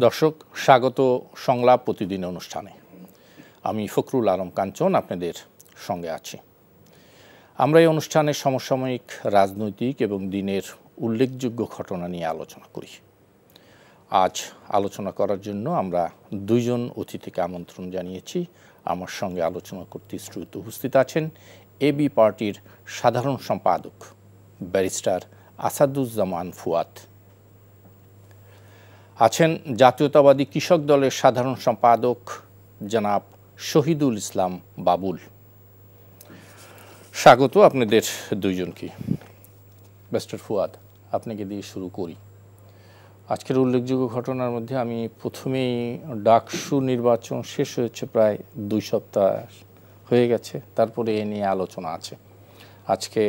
দর্শক, স্বাগত সংলাপ প্রতিদিন অনুষ্ঠানে। আমি ফখরুল আলম কাঞ্চন আপনাদের সঙ্গে আছি। আমরা এই অনুষ্ঠানে সমসাময়িক রাজনৈতিক এবং দিনের উল্লেখযোগ্য ঘটনা নিয়ে আলোচনা করি। আজ আলোচনা করার জন্য আমরা দুইজন অতিথিকে আমন্ত্রণ জানিয়েছি। আমার সঙ্গে আলোচনা করতে স্টুডিওতে উপস্থিত আছেন এবি পার্টির সাধারণ সম্পাদক ব্যারিস্টার আসাদুজ্জামান ফুয়াদ, আছেন জাতীয়তাবাদী কৃষক দলের সাধারণ সম্পাদক জনাব শহীদুল ইসলাম বাবুল। স্বাগত আপনাদের দুইজনকে। ব্যারিস্টার ফুয়াদ, আপনাকে দিয়ে শুরু করি। আজকের উল্লেখযোগ্য ঘটনার মধ্যে আমি প্রথমেই ডাকসু নির্বাচন শেষ হয়েছে, প্রায় 2 সপ্তাহ হয়ে গেছে, তারপরে এ নিয়ে আলোচনা আছে। আজকে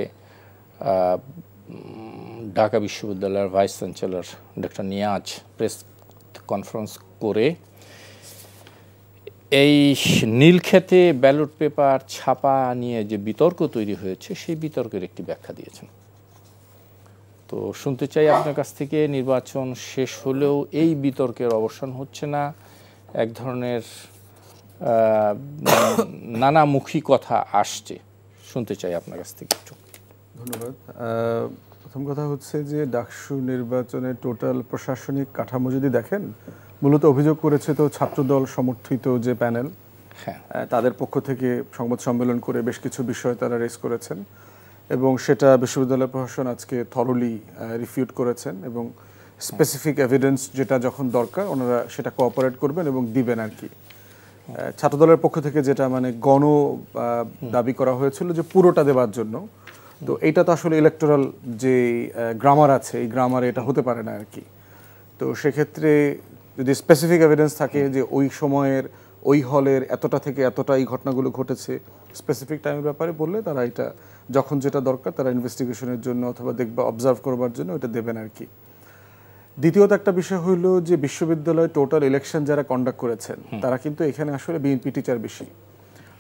ঢাকা বিশ্ববিদ্যালয়ের vice chancellor doctor Niaz press conference করে এই নীলক্ষেতে ব্যালট পেপার ছাপা নিয়ে যে বিতর্ক তৈরি হয়েছে সেই বিতর্কের একটি ব্যাখ্যা দিয়েছেন। তো শুনতে চাই আপনার কাছ থেকে, নির্বাচন শেষ হলেও এই বিতর্কের অবসান হচ্ছে না, এক ধরনের নানামুখী কথা আসছে, শুনতে চাই আপনার কাছ থেকে একটু। ধন্যবাদ। প্রথম কথা হচ্ছে যে ডাকসু নির্বাচনের টোটাল প্রশাসনিক কাঠামো যদি দেখেন, মূলত অভিযোগ করেছে তো ছাত্রদল সমর্থিত যে প্যানেল, তাদের পক্ষ থেকে সংবাদ সম্মেলন করে বেশ কিছু বিষয় তারা রেজ করেছেন এবং সেটা বিশ্ববিদ্যালয় প্রশাসন আজকে থরলি রিফিউট করেছেন এবং স্পেসিফিক এভিডেন্স যেটা যখন দরকার ওনারা সেটা কোঅপারেট করবেন এবং দিবেন আর কি। ছাত্রদলের পক্ষ থেকে যেটা মানে দাবি করা হয়েছিল যে পুরোটা দেওয়ার জন্য, তো এইটা তো আসলে ইলেকটোরাল যে গ্রামার আছে এই গ্রামারে এটা হতে পারে না আর কি। তো সেক্ষেত্রে যদি স্পেসিফিক এভিডেন্স থাকে যে ওই সময়ের ওই হলের এতটা থেকে এতটা এই ঘটনাগুলো ঘটেছে, স্পেসিফিক টাইমের ব্যাপারে বললে তারা এটা যখন যেটা দরকার তারা ইনভেস্টিগেশনের জন্য অথবা দেখবা অবজার্ভ করবার জন্য এটা দেবেন আর কি। দ্বিতীয়ত একটা বিষয় হইলো যে বিশ্ববিদ্যালয়ে টোটাল ইলেকশন যারা কন্ডাক্ট করেছেন তারা কিন্তু এখানে আসলে বিএনপি টিচার বেশি,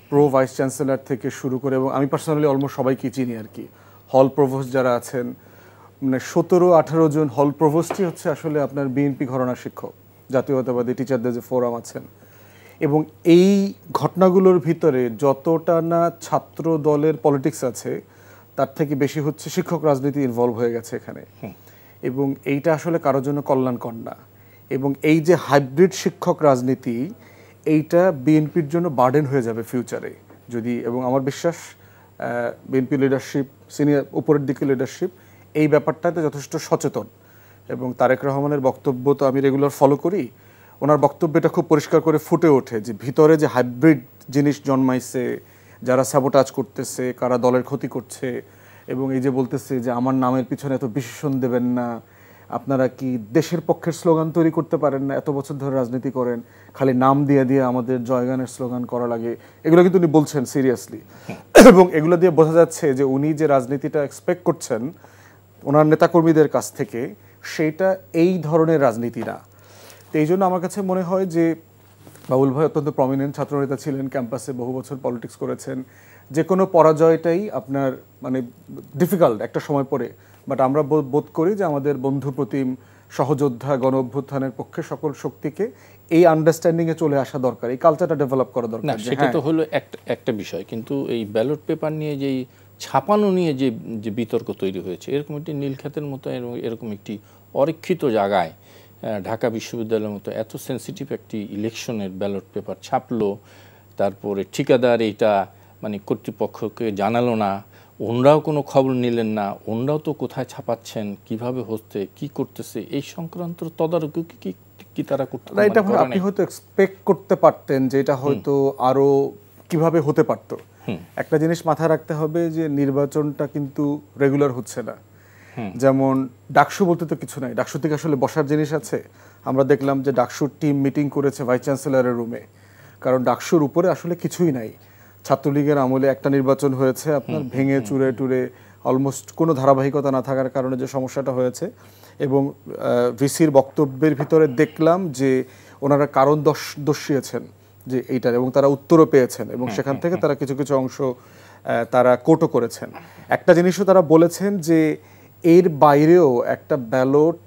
প্রো ভাইস চ্যান্সেলর থেকে শুরু করে, এবং আমি পার্সোনালি অলমোস্ট সবাইকে চিনি আর কি। হল প্রভোস্ট যারা আছেন, মানে 17-18 জন হল প্রভোস্টই হচ্ছে আসলে আপনার বিএনপি ঘরানার শিক্ষক, জাতীয়তাবাদী টিচারদের যে ফোরাম আছেন। এবং এই ঘটনাগুলোর ভিতরে যতটা না ছাত্র দলের পলিটিক্স আছে তার থেকে বেশি হচ্ছে শিক্ষক রাজনীতি ইনভলভ হয়ে গেছে এখানে, এবং এইটা আসলে কারোর জন্য কল্যাণকর না। এবং এই যে হাইব্রিড শিক্ষক রাজনীতি, এইটা বিএনপির জন্য বার্ডেন হয়ে যাবে ফিউচারে যদি, এবং আমার বিশ্বাস বিএনপি লিডারশিপ, সিনিয়র উপরের দিকে লিডারশিপ এই ব্যাপারটাতে যথেষ্ট সচেতন। এবং তারেক রহমানের বক্তব্য তো আমি রেগুলার ফলো করি, ওনার বক্তব্যটা খুব পরিষ্কার করে ফুটে ওঠে যে ভিতরে যে হাইব্রিড জিনিস জন্মাইছে, যারা সাবোটাজ করতেছে, কারা দলের ক্ষতি করছে, এবং এই যে বলতেছে যে আমার নামের পিছনে এত বিশেষণ দেবেন না, আপনারা কি দেশের পক্ষের স্লোগান তৈরি করতে পারেন না, এত বছর ধরে রাজনীতি করেন, খালি নাম দিয়ে দিয়ে আমাদের জয়গানের স্লোগান করা লাগে, এগুলো কিন্তু উনি বলছেন সিরিয়াসলি। এবং এগুলো দিয়ে বোঝা যাচ্ছে যে উনি যে রাজনীতিটা এক্সপেক্ট করছেন ওনার নেতাকর্মীদের কাছ থেকে, সেইটা এই ধরনের রাজনীতি না। তো এই জন্য আমার কাছে মনে হয় যে বাবুল ভাই অত্যন্ত প্রমিনেন্ট ছাত্রনেতা ছিলেন, ক্যাম্পাসে বহু বছর পলিটিক্স করেছেন, যে কোনো পরাজয়টাই আপনার মানে ডিফিকাল্ট একটা সময় পরে, বাট আমরা বোধ করি যে আমাদের বন্ধু প্রতিম সহযোদ্ধা গণ অভ্যুত্থানের পক্ষে সকল শক্তিকে এই আন্ডারস্ট্যান্ডিংয়ে চলে আসা দরকার, এই কালচারটা ডেভেলপ করা দরকার। সেটা তো হলো একটা বিষয়, কিন্তু এই ব্যালট পেপার নিয়ে যেই ছাপানো নিয়ে যে বিতর্ক তৈরি হয়েছে, এরকম একটি নীলক্ষেতের মতো এরকম একটি অরক্ষিত জায়গায় ঢাকা বিশ্ববিদ্যালয়ের মতো এত সেন্সিটিভ একটি ইলেকশনের ব্যালট পেপার ছাপলো, তারপরে ঠিকাদার এইটা মানে কর্তৃপক্ষকে জানালো না, ওনরাও কোনো খবর নিলেন না, ওনরাও তো কোথায় ছাপাচ্ছেন, কিভাবে হচ্ছে, কি করতেছে, এই সংক্রান্ত তদারকি কি তারা করতে পারে? এটা আপনি হয়তো এক্সপেক্ট করতে পারতেন যে এটা হয়তো আরো কিভাবে হতে পারতো। একটা জিনিস মাথায় রাখতে হবে যে নির্বাচনটা কিন্তু রেগুলার হচ্ছে না। যেমন ডাকসু বলতে তো কিছু নাই, ডাকসু থেকে আসলে বসার জিনিস আছে। আমরা দেখলাম যে ডাকসুর টিম মিটিং করেছে ভাইস চ্যান্সেলরের রুমে, কারণ ডাকসুর উপরে আসলে কিছুই নাই। ছাত্রলীগের আমলে একটা নির্বাচন হয়েছে আপনার ভেঙে চুরে টুরে, অলমোস্ট কোনো ধারাবাহিকতা না থাকার কারণে যে সমস্যাটা হয়েছে। এবং ভিসির বক্তব্যের ভিতরে দেখলাম যে ওনারা কারণ দর্শিয়েছেন যে এইটার, এবং তারা উত্তরও পেয়েছেন, এবং সেখান থেকে তারা কিছু কিছু অংশ তারা কোটও করেছেন। একটা জিনিসও তারা বলেছেন যে এর বাইরেও একটা ব্যালট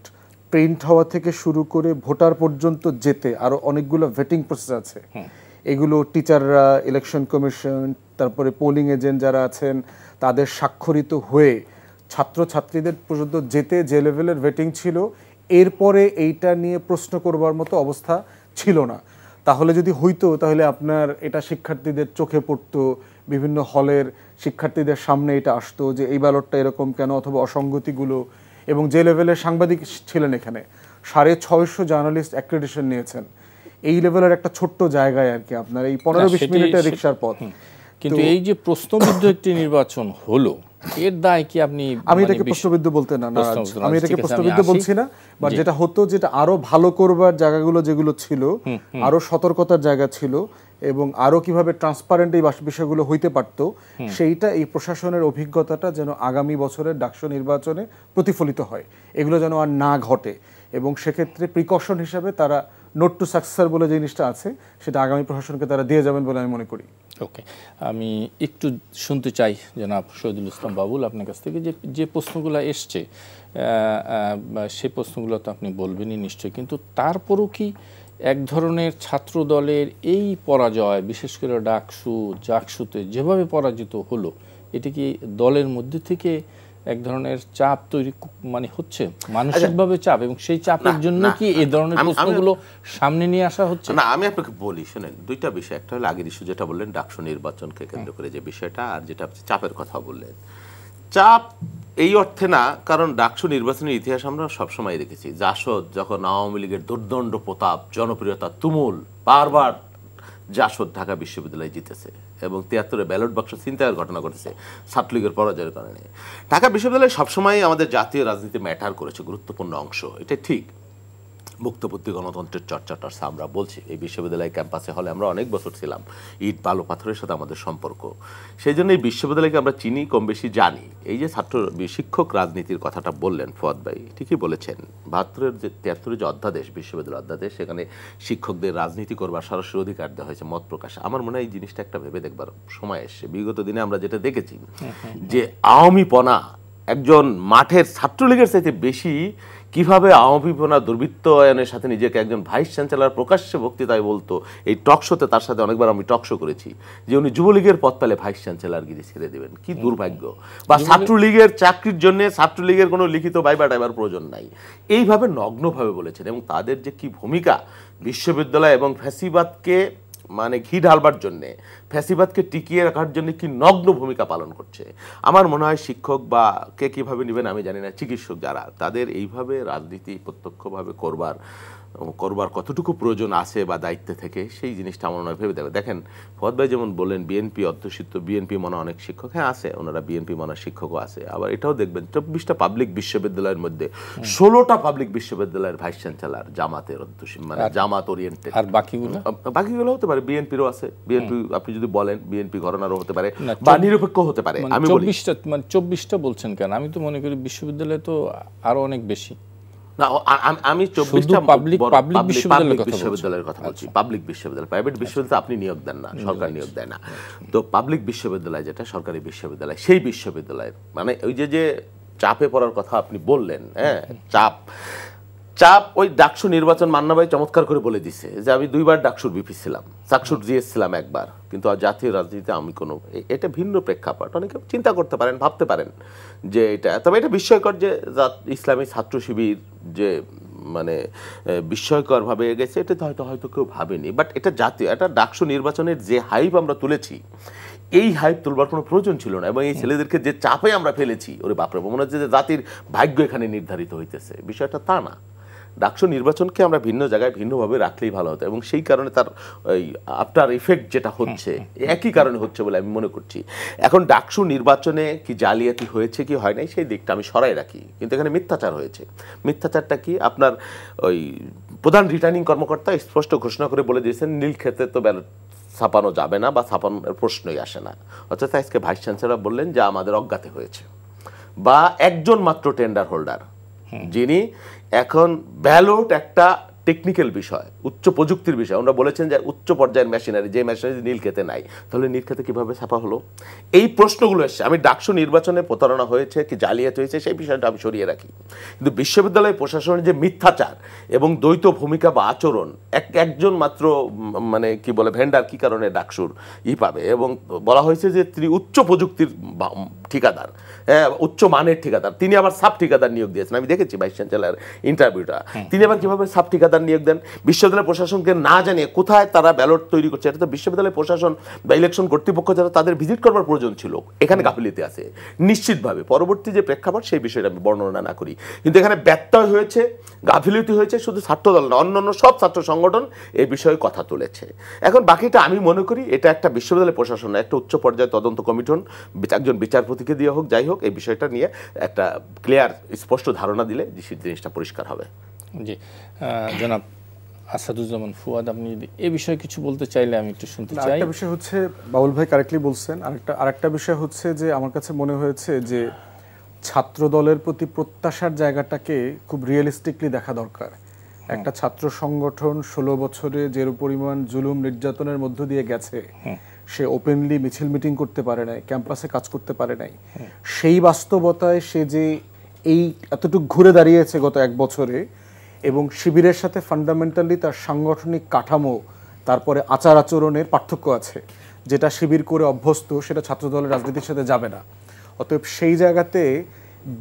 প্রিন্ট হওয়া থেকে শুরু করে ভোটার পর্যন্ত যেতে আরো অনেকগুলো ভেটিং প্রসেস আছে। এগুলো টিচাররা, ইলেকশন কমিশন, তারপরে পোলিং এজেন্ট যারা আছেন তাদের স্বাক্ষরিত হয়ে ছাত্রছাত্রীদের পর্যন্ত যেতে যে লেভেলের ভেটিং ছিল, এরপরে এইটা নিয়ে প্রশ্ন করবার মতো অবস্থা ছিল না। তাহলে যদি হইতো তাহলে আপনার এটা শিক্ষার্থীদের চোখে পড়তো, বিভিন্ন হলের শিক্ষার্থীদের সামনে এটা আসতো যে এই ব্যালটটা এরকম কেন, অথবা অসঙ্গতিগুলো। এবং যে লেভেলের সাংবাদিক ছিলেন এখানে, 650 জার্নালিস্ট অ্যাক্রেডিটেশন নিয়েছেন, এই লেভেলের একটা ছোট্ট জায়গায় আর কি আপনার এই 15-20 মিনিটের রিকশার পথ। কিন্তু এই যে প্রশ্নবিদ্ধ একটি নির্বাচন হলো, এর দায় কি আপনি? আমি এটাকে প্রশ্নবিদ্ধ বলতে না, আমি এটাকে প্রশ্নবিদ্ধ বলছি না, বাট যেটা হতো, যেটা আরো ভালো করবার জায়গাগুলো যেগুলো ছিল, আরো সতর্কতার জায়গা ছিল, এবং আরো কিভাবে ট্রান্সপারেন্ট এই বিষয়গুলো হইতে পারতো, সেইটা এই প্রশাসনের অভিজ্ঞতাটা যেন আগামী বছরের ডাকসু নির্বাচনে প্রতিফলিত হয়, এগুলো যেন আর না ঘটে। এবং সেক্ষেত্রে প্রিকশন হিসাবে তারা নোট টু সাকসেস বলে যে জিনিসটা আছে, সেটা আগামী প্রশাসনকে তারা দিয়ে যাবেন বলে আমি মনে করি। ওকে, আমি একটু শুনতে চাই জনাব শহীদুল ইসলাম বাবুল আপনার কাছ থেকে, যে প্রশ্নগুলো এসছে সেই প্রশ্নগুলো তো আপনি বলবেনই নিশ্চয়ই, কিন্তু তারপরও কি এক ধরনের ছাত্র দলের এই পরাজয়, বিশেষ করে জাকসুতে যেভাবে পরাজিত হলো, এটা কি দলের মধ্যে থেকে এক ধরনের চাপ তৈরি মানে হচ্ছে, মানসিকভাবে চাপ, এবং সেই চাপের জন্য কি এই ধরনের প্রশ্নগুলো সামনে নিয়ে আসা হচ্ছে? না, আমি আপনাকে বলি, শুনেন, দুইটা বিষয়। একটা হলো আগের ইস্যু যেটা বললেন ডাকসু নির্বাচনকে কেন্দ্র করে যে বিষয়টা, আর যেটা চাপের কথা বললেন। চাপ এই অর্থে না, কারণ ডাকসু নির্বাচনের ইতিহাস আমরা সবসময় দেখেছি। জাসদ যখন আওয়ামী লীগের দুর্দণ্ড প্রতাপ, জনপ্রিয়তা তুমুল, বারবার জাসদ ঢাকা বিশ্ববিদ্যালয়ে জিতেছে, এবং 73-এ ব্যালট বাক্স ছিনতাইয়ের ঘটনা ঘটেছে ছাত্রলীগের পরাজয়ের কারণে। ঢাকা বিশ্ববিদ্যালয় সবসময় আমাদের জাতীয় রাজনীতি ম্যাটার করেছে, গুরুত্বপূর্ণ অংশ, এটা ঠিক। মুক্তবুদ্ধি গণতন্ত্রের চর্চাটা আমরা বলছি, এই বিশ্ববিদ্যালয় ক্যাম্পাসে হলে আমরা অনেক বছর ছিলাম, ইট বালু পাথরের সাথে আমাদের সম্পর্ক, সেই জন্য এই বিশ্ববিদ্যালয়কে আমরা চিনি, কম বেশি জানি। এই যে শিক্ষক রাজনীতির কথাটা বললেন ফুয়াদ ভাই, ঠিকই বলেছেন। 72-এর যে 73-এর যে অধ্যাদেশ, বিশ্ববিদ্যালয় অধ্যাদেশ, সেখানে শিক্ষকদের রাজনীতি করবার সরাসরি অধিকার দেওয়া হয়েছে, মত প্রকাশ। আমার মনে হয় এই জিনিসটা একটা ভেবে দেখবার সময় এসছে। বিগত দিনে আমরা যেটা দেখেছি যে আওয়ামীপনা একজন মাঠের ছাত্রলীগের চাইতে বেশি কিভাবে আওয়ামীপনা দুর্বৃত্তায়নের সাথে নিজেকে একজন ভাইস চ্যান্সেলর প্রকাশ্যে বক্তৃতায় বলতো। এই টকশোতে তার সাথে অনেকবার আমি টকশো করেছি যে উনি যুবলীগের পদ পেলে ভাইস চ্যান্সেলরগিরি ছেড়ে দেবেন। কি দুর্ভাগ্য! বা ছাত্রলীগের চাকরির জন্য ছাত্রলীগের কোনো লিখিত বাইবা টাইবার প্রয়োজন নাই, এইভাবে নগ্নভাবে বলেছেন। এবং তাদের যে কি ভূমিকা বিশ্ববিদ্যালয় এবং ফ্যাসিবাদকে মানে ঘি ঢালবার জন্যে, ফ্যাসিবাদকে টিকিয়ে রাখার জন্য কি নগ্ন ভূমিকা পালন করছে। আমার মনে হয় শিক্ষক বা কে কীভাবে নেবেন আমি জানি না, চিকিৎসক যারা, তাদের এইভাবে রাজনীতি প্রত্যক্ষভাবে করবার কতটুকু প্রয়োজন আছে বা দায়িত্বে থেকে, সেই জিনিসটা আমার মনে হয় ভেবে দেবে। দেখেন ফুয়াদ ভাই যেমন বললেন বিএনপি অধ্যুষিত, বিএনপি মনে অনেক শিক্ষক, হ্যাঁ আছে, ওনারা বিএনপি মনে শিক্ষকও আছে। আবার এটাও দেখবেন 24টা পাবলিক বিশ্ববিদ্যালয়ের মধ্যে 16টা পাবলিক বিশ্ববিদ্যালয়ের ভাইস চ্যান্সেলর জামাতের অধ্যুষিত, মানে জামাত ওরিয়েন্টেড। আর বাকিগুলো হতে পারে বিএনপিরও আছে, বিএনপি আপনি যদি বলেন বিএনপি ঘরানারও হতে পারে বা নিরপেক্ষ হতে পারে। আমি 24টা বলছেন কেন? আমি তো মনে করি বিশ্ববিদ্যালয় তো আরো অনেক বেশি। না, আমি 24টা পাবলিক বিশ্ববিদ্যালয়ের কথা বলছি। পাবলিক বিশ্ববিদ্যালয়, প্রাইভেট বিশ্ববিদ্যালয় আপনি নিয়োগ দেন না, সরকার নিয়োগ দেয় না। তো পাবলিক বিশ্ববিদ্যালয় যেটা সরকারি বিশ্ববিদ্যালয়, সেই বিশ্ববিদ্যালয়ের মানে ওই যে চাপে পড়ার কথা আপনি বললেন, হ্যাঁ, চাপ ওই ডাকসু নির্বাচন মান্না ভাই চমৎকার করে বলে দিছে যে আমি 2বার ডাকসুর বিপি ছিলাম, চাকসুর জিএস ছিলাম একবার, কিন্তু জাতীয় রাজনীতিতে আমি কোনো, এটা ভিন্ন প্রেক্ষাপট। অনেকে চিন্তা করতে পারেন, ভাবতে পারেন যে এটা, তবে এটা বিস্ময়কর যে ইসলামী ছাত্র শিবির যে মানে বিস্ময়করভাবে গেছে, এটা হয়তো কেউ ভাবেনি। বাট এটা জাতীয়, এটা ডাকসু নির্বাচনের যে হাইপ আমরা তুলেছি, এই হাইপ তুলবার কোনো প্রয়োজন ছিল না। এবং এই ছেলেদেরকে যে চাপে আমরা ফেলেছি, ওরে বাপরে, মনে হচ্ছে যে জাতির ভাগ্য এখানে নির্ধারিত হইতেছে, বিষয়টা তা না। ডাকসু নির্বাচনকে আমরা ভিন্ন জায়গায় ভিন্নভাবে রাখলেই ভালো হতো, এবং সেই কারণে তার ওই আফটার ইফেক্ট যেটা হচ্ছে একই কারণে হচ্ছে বলে আমি মনে করছি। এখন ডাকসু নির্বাচনে কি জালিয়াতি হয়েছে কি হয় নাই সেই দিকটা আমি সরাই রাখি, কিন্তু এখানে মিথ্যাচার হয়েছে। মিথ্যাচারটা কি? আপনার ওই প্রধান রিটার্নিং কর্মকর্তা স্পষ্ট ঘোষণা করে বলে দিয়েছেন নীল ক্ষেত্রে তো ব্যালট ছাপানো যাবে না বা ছাপানোর প্রশ্নই আসে না। অর্থাৎ আজকে ভাইস চ্যান্সেলর বললেন যে আমাদের অজ্ঞাতে হয়েছে, বা একজন মাত্র টেন্ডার হোল্ডার যিনি এখন ব্যালট একটা টেকনিক্যাল বিষয়, উচ্চ প্রযুক্তির বিষয়। আমরা বলেছেন যে উচ্চ পর্যায়ের মেশিনারি, যে মেশিনারি নীলক্ষেতে নাই, তাহলে নীলক্ষেতে কিভাবে ছাপা হলো? এই প্রশ্নগুলো এসছে। আমি ডাকসু নির্বাচনে প্রতারণা হয়েছে কি জালিয়াতি হয়েছে সেই বিষয়টা আমি সরিয়ে রাখি, কিন্তু বিশ্ববিদ্যালয় প্রশাসনের যে মিথ্যাচার এবং দ্বৈত ভূমিকা বা আচরণ, একজন মাত্র মানে কি বলে ভেন্ডার কি কারণে ডাকসুর পাবে, এবং বলা হয়েছে যে তিনি উচ্চ প্রযুক্তির ঠিকাদার, উচ্চ মানের ঠিকাদার, তিনি আবার সাব ঠিকাদার নিয়োগ দিয়েছেন। আমি দেখেছি ভাইস চ্যান্সেলর ইন্টারভিউটা, তিনি আবার কিভাবে সাব ঠিকাদার নিয়োগ দেন বিশ্ববিদ্যালয় প্রশাসনকে না জানিয়ে? কোথায় তারা ব্যালট তৈরি করছে, এটা তো বিশ্ববিদ্যালয় প্রশাসন বা ইলেকশন কর্তৃপক্ষ যারা, তাদের ভিজিট করবার প্রয়োজন ছিল। এখানে গাফিলতি আছে নিশ্চিতভাবে। পরবর্তী যে প্রেক্ষাপট সেই বিষয়টা আমি বর্ণনা না করি, কিন্তু এখানে ব্যত্যয় হয়েছে, গাফিলতি হয়েছে, শুধু ছাত্রদল না, অন্যান্য সব ছাত্র সংগঠন এই বিষয়ে কথা তুলেছে। এখন বাকিটা আমি মনে করি এটা একটা বিশ্ববিদ্যালয় প্রশাসন, একটা উচ্চ পর্যায়ে তদন্ত কমিশন, একজন বিচারপতিকে দিয়ে হোক, যাই হোক, এই বিষয়টা নিয়ে একটা ক্লিয়ার স্পষ্ট ধারণা দিলে জিনিসটা পরিষ্কার হবে। জি, জনাব আসাদুজ্জামান ফুয়াদ, আপনি এই বিষয়ে কিছু বলতে চাইলে আমি একটু শুনতে চাই। একটা বিষয় হচ্ছে, বাউল ভাই কারেক্টলি বলছেন, আরেকটা বিষয় হচ্ছে যে আমার কাছে মনে হয়েছে যে ছাত্র দলের প্রতি প্রত্যাশার জায়গাটাকে খুব রিয়েলিস্টিকলি দেখা দরকার। একটা ছাত্র সংগঠন 16 বছরে যে পরিমাণ জুলুম নির্যাতনের মধ্য দিয়ে গেছে, সে ওপেনলি মিছিল মিটিং করতে পারে নাই, ক্যাম্পাসে কাজ করতে পারে নাই, সেই বাস্তবতায় সে যে এই এতটুকু ঘুরে দাঁড়িয়েছে গত 1 বছরে, এবং শিবিরের সাথে ফান্ডামেন্টালি তার সাংগঠনিক কাঠামো, তারপরে আচার আচরণের পার্থক্য আছে। যেটা শিবির করে অভ্যস্ত সেটা ছাত্রদলের রাজনীতির সাথে যাবে না। অতএব সেই জায়গাতে